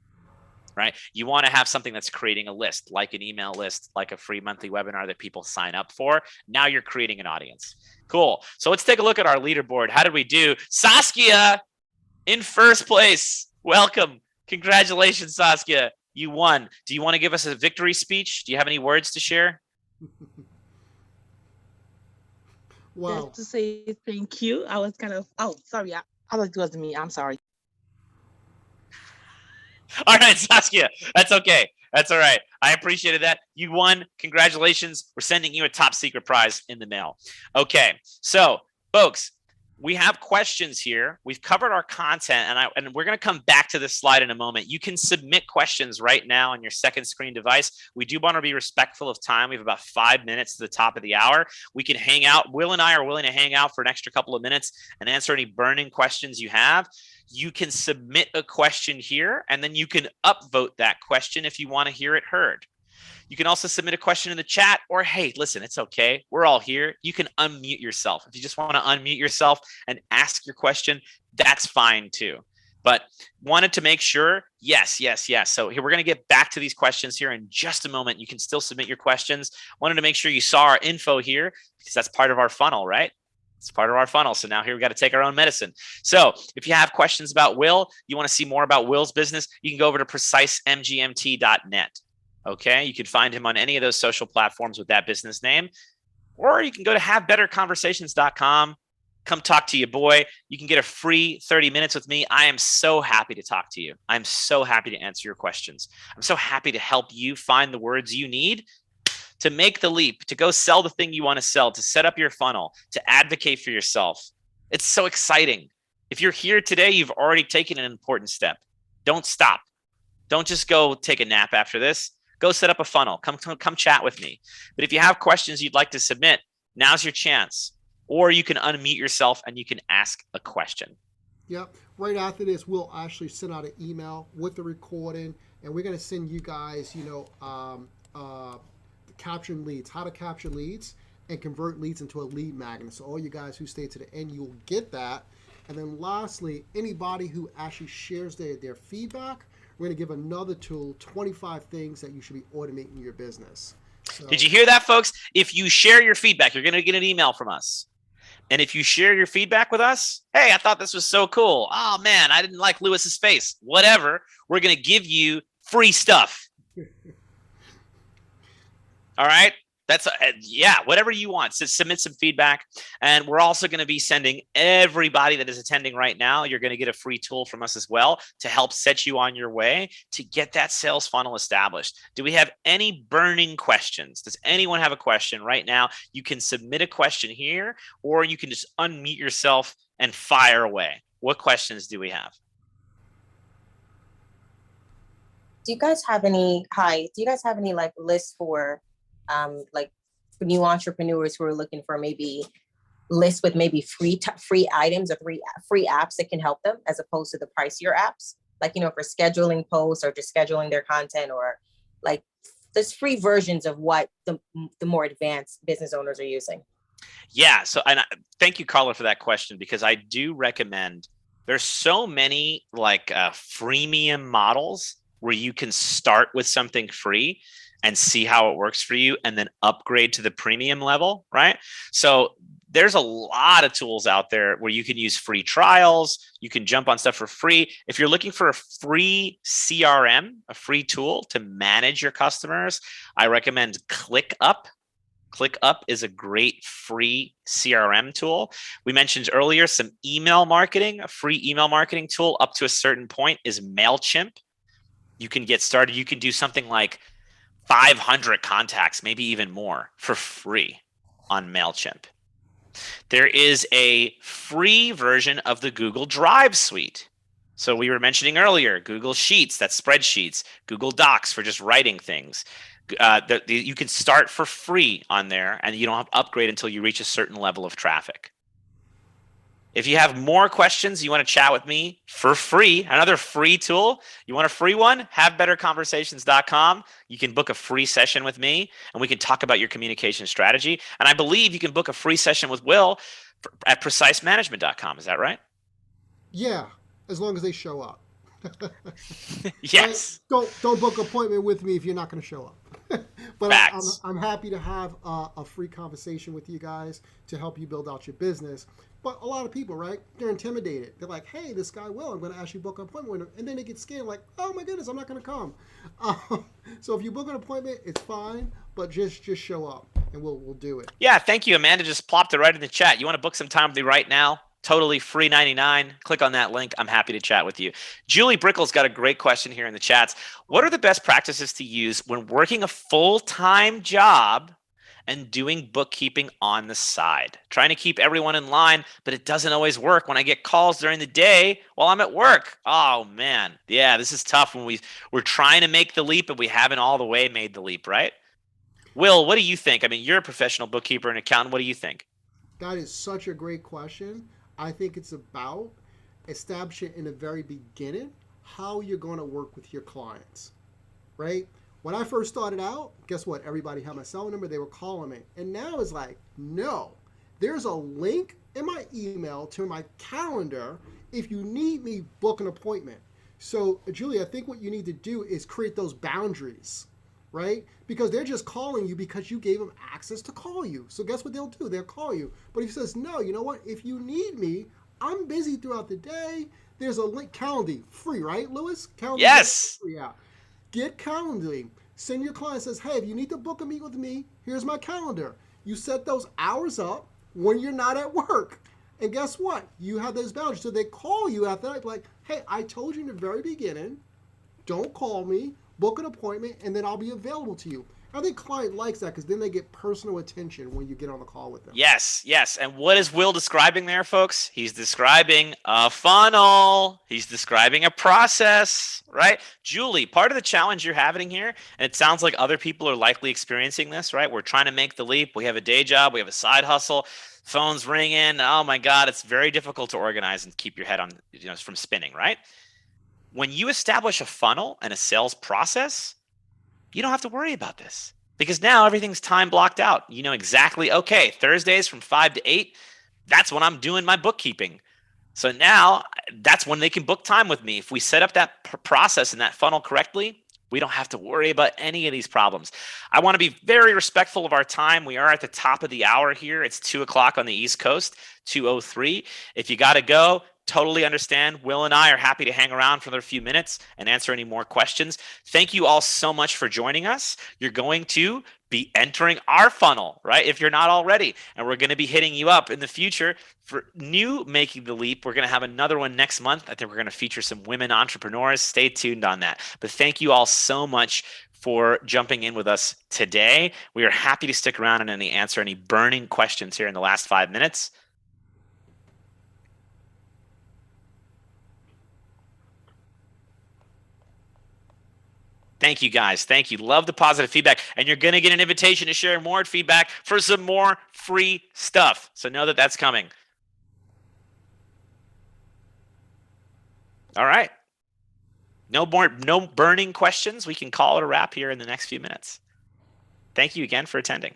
Right? You want to have something that's creating a list, like an email list, like a free monthly webinar that people sign up for. Now you're creating an audience. Cool. So let's take a look at our leaderboard. How did we do? Saskia in first place. Welcome. Congratulations, Saskia. You won. Do you want to give us a victory speech? Do you have any words to share? Wow. Just to say thank you. I was kind of, oh, sorry. I thought it was me. I'm sorry. All right, Saskia, that's okay. That's all right. I appreciated that. You won. Congratulations. We're sending you a top secret prize in the mail. Okay, so folks, we have questions here. We've covered our content, and we're going to come back to this slide in a moment. You can submit questions right now on your second screen device. We do want to be respectful of time. We have about 5 minutes to the top of the hour. We can hang out. Will and I are willing to hang out for an extra couple of minutes and answer any burning questions you have. You can submit a question here, and then you can upvote that question if you want to hear it heard. You can also submit a question in the chat, or hey, listen, it's okay. We're all here. You can unmute yourself. If you just want to unmute yourself and ask your question, that's fine too. But wanted to make sure, yes. So here, we're going to get back to these questions here in just a moment. You can still submit your questions. Wanted to make sure you saw our info here because that's part of our funnel, right? It's part of our funnel. So now here we got to take our own medicine. So if you have questions about Will, you want to see more about Will's business, you can go over to precisemgmt.net. Okay, you can find him on any of those social platforms with that business name, or you can go to havebetterconversations.com. Come talk to your boy. You can get a free 30 minutes with me. I am so happy to talk to you. I'm so happy to answer your questions. I'm so happy to help you find the words you need to make the leap, to go sell the thing you want to sell, to set up your funnel, to advocate for yourself. It's so exciting. If you're here today, you've already taken an important step. Don't stop. Don't just go take a nap after this. Go set up a funnel. Come chat with me. But if you have questions you'd like to submit, now's your chance. Or you can unmute yourself and you can ask a question. Yep. Right after this, we'll actually send out an email with the recording, and we're going to send you guys, capturing leads, how to capture leads and convert leads into a lead magnet. So all you guys who stay to the end, you'll get that. And then lastly, anybody who actually shares their feedback, we're going to give another tool, 25 things that you should be automating in your business. So, did you hear that, folks? If you share your feedback, you're going to get an email from us. And if you share your feedback with us, hey, I thought this was so cool. Oh, man, I didn't like Lewis's face. Whatever. We're going to give you free stuff. All right. That's whatever you want. So submit some feedback. And we're also going to be sending everybody that is attending right now. You're going to get a free tool from us as well to help set you on your way to get that sales funnel established. Do we have any burning questions? Does anyone have a question right now? You can submit a question here, or you can just unmute yourself and fire away. What questions do we have? Do you guys have any like lists for like new entrepreneurs who are looking for maybe lists with maybe free items or free apps that can help them as opposed to the pricier apps, like, for scheduling posts or just scheduling their content, or like there's free versions of what the more advanced business owners are using? Yeah. So, and thank you, Carla, for that question, because I do recommend, there's so many like freemium models where you can start with something free and see how it works for you and then upgrade to the premium level, right? So there's a lot of tools out there where you can use free trials. You can jump on stuff for free. If you're looking for a free CRM, a free tool to manage your customers, I recommend ClickUp. ClickUp is a great free CRM tool. We mentioned earlier some email marketing. A free email marketing tool up to a certain point is MailChimp. You can get started. You can do something like 500 contacts, maybe even more, for free on MailChimp. There is a free version of the Google Drive suite. So we were mentioning earlier, Google Sheets, that's spreadsheets, Google Docs for just writing things. You can start for free on there, and you don't have to upgrade until you reach a certain level of traffic. If you have more questions, you want to chat with me for free, another free tool, you want a free one, havebetterconversations.com. You can book a free session with me, and we can talk about your communication strategy. And I believe you can book a free session with Will at precisemanagement.com. Is that right? Yeah, as long as they show up. Yes. Don't book an appointment with me if you're not going to show up. But I'm happy to have a free conversation with you guys to help you build out your business. But a lot of people, right, they're intimidated. They're like, hey, this guy Will, I'm going to actually book an appointment with him. And then they get scared like, oh my goodness, I'm not going to come. So if you book an appointment, it's fine, but just show up and we'll do it. Yeah, thank you. Amanda just plopped it right in the chat. You want to book some time with me right now? Totally free 99. Click on that link. I'm happy to chat with you. Julie Brickle's got a great question here in the chats. What are the best practices to use when working a full-time job and doing bookkeeping on the side? Trying to keep everyone in line, but it doesn't always work when I get calls during the day while I'm at work. Oh man. Yeah, this is tough when we're trying to make the leap and we haven't all the way made the leap, right? Will, what do you think? I mean, you're a professional bookkeeper and accountant. What do you think? That is such a great question. I think it's about establishing in the very beginning how you're going to work with your clients, right? When I first started out, guess what? Everybody had my cell number. They were calling me. And now it's like, no, there's a link in my email to my calendar. If you need me, book an appointment. So, Julie, I think what you need to do is create those boundaries, right? Because they're just calling you because you gave them access to call you. So guess what they'll do? They'll call you. But if he says, no, you know what? If you need me, I'm busy throughout the day. There's a link, Calendly, free, right, Lewis? Calendly, yes. Yeah. Get Calendly. Send your client, says, hey, if you need to book a meet with me, here's my calendar. You set those hours up when you're not at work. And guess what? You have those boundaries. So they call you after that, like, hey, I told you in the very beginning, don't call me, book an appointment, and then I'll be available to you. I think client likes that because then they get personal attention when you get on the call with them. Yes, yes. And what is Will describing there, folks? He's describing a funnel. He's describing a process, right? Julie, part of the challenge you're having here, and it sounds like other people are likely experiencing this, right? We're trying to make the leap. We have a day job. We have a side hustle. Phones ringing. Oh my God, it's very difficult to organize and keep your head on, from spinning, right? When you establish a funnel and a sales process, you don't have to worry about this because now everything's time blocked out. You know exactly, okay, Thursdays from 5 to 8, that's when I'm doing my bookkeeping. So now that's when they can book time with me. If we set up that process and that funnel correctly, we don't have to worry about any of these problems. I want to be very respectful of our time. We are at the top of the hour here. It's 2:00 on the East Coast, 2:03. If you got to go, totally understand. Will and I are happy to hang around for another few minutes and answer any more questions. Thank you all so much for joining us. You're going to be entering our funnel, right? If you're not already, and we're going to be hitting you up in the future for new Making the Leap. We're going to have another one next month. I think we're going to feature some women entrepreneurs. Stay tuned on that. But thank you all so much for jumping in with us today. We are happy to stick around and answer any burning questions here in the last 5 minutes. Thank you, guys. Thank you. Love the positive feedback. And you're going to get an invitation to share more feedback for some more free stuff. So know that that's coming. All right. No burning questions. We can call it a wrap here in the next few minutes. Thank you again for attending.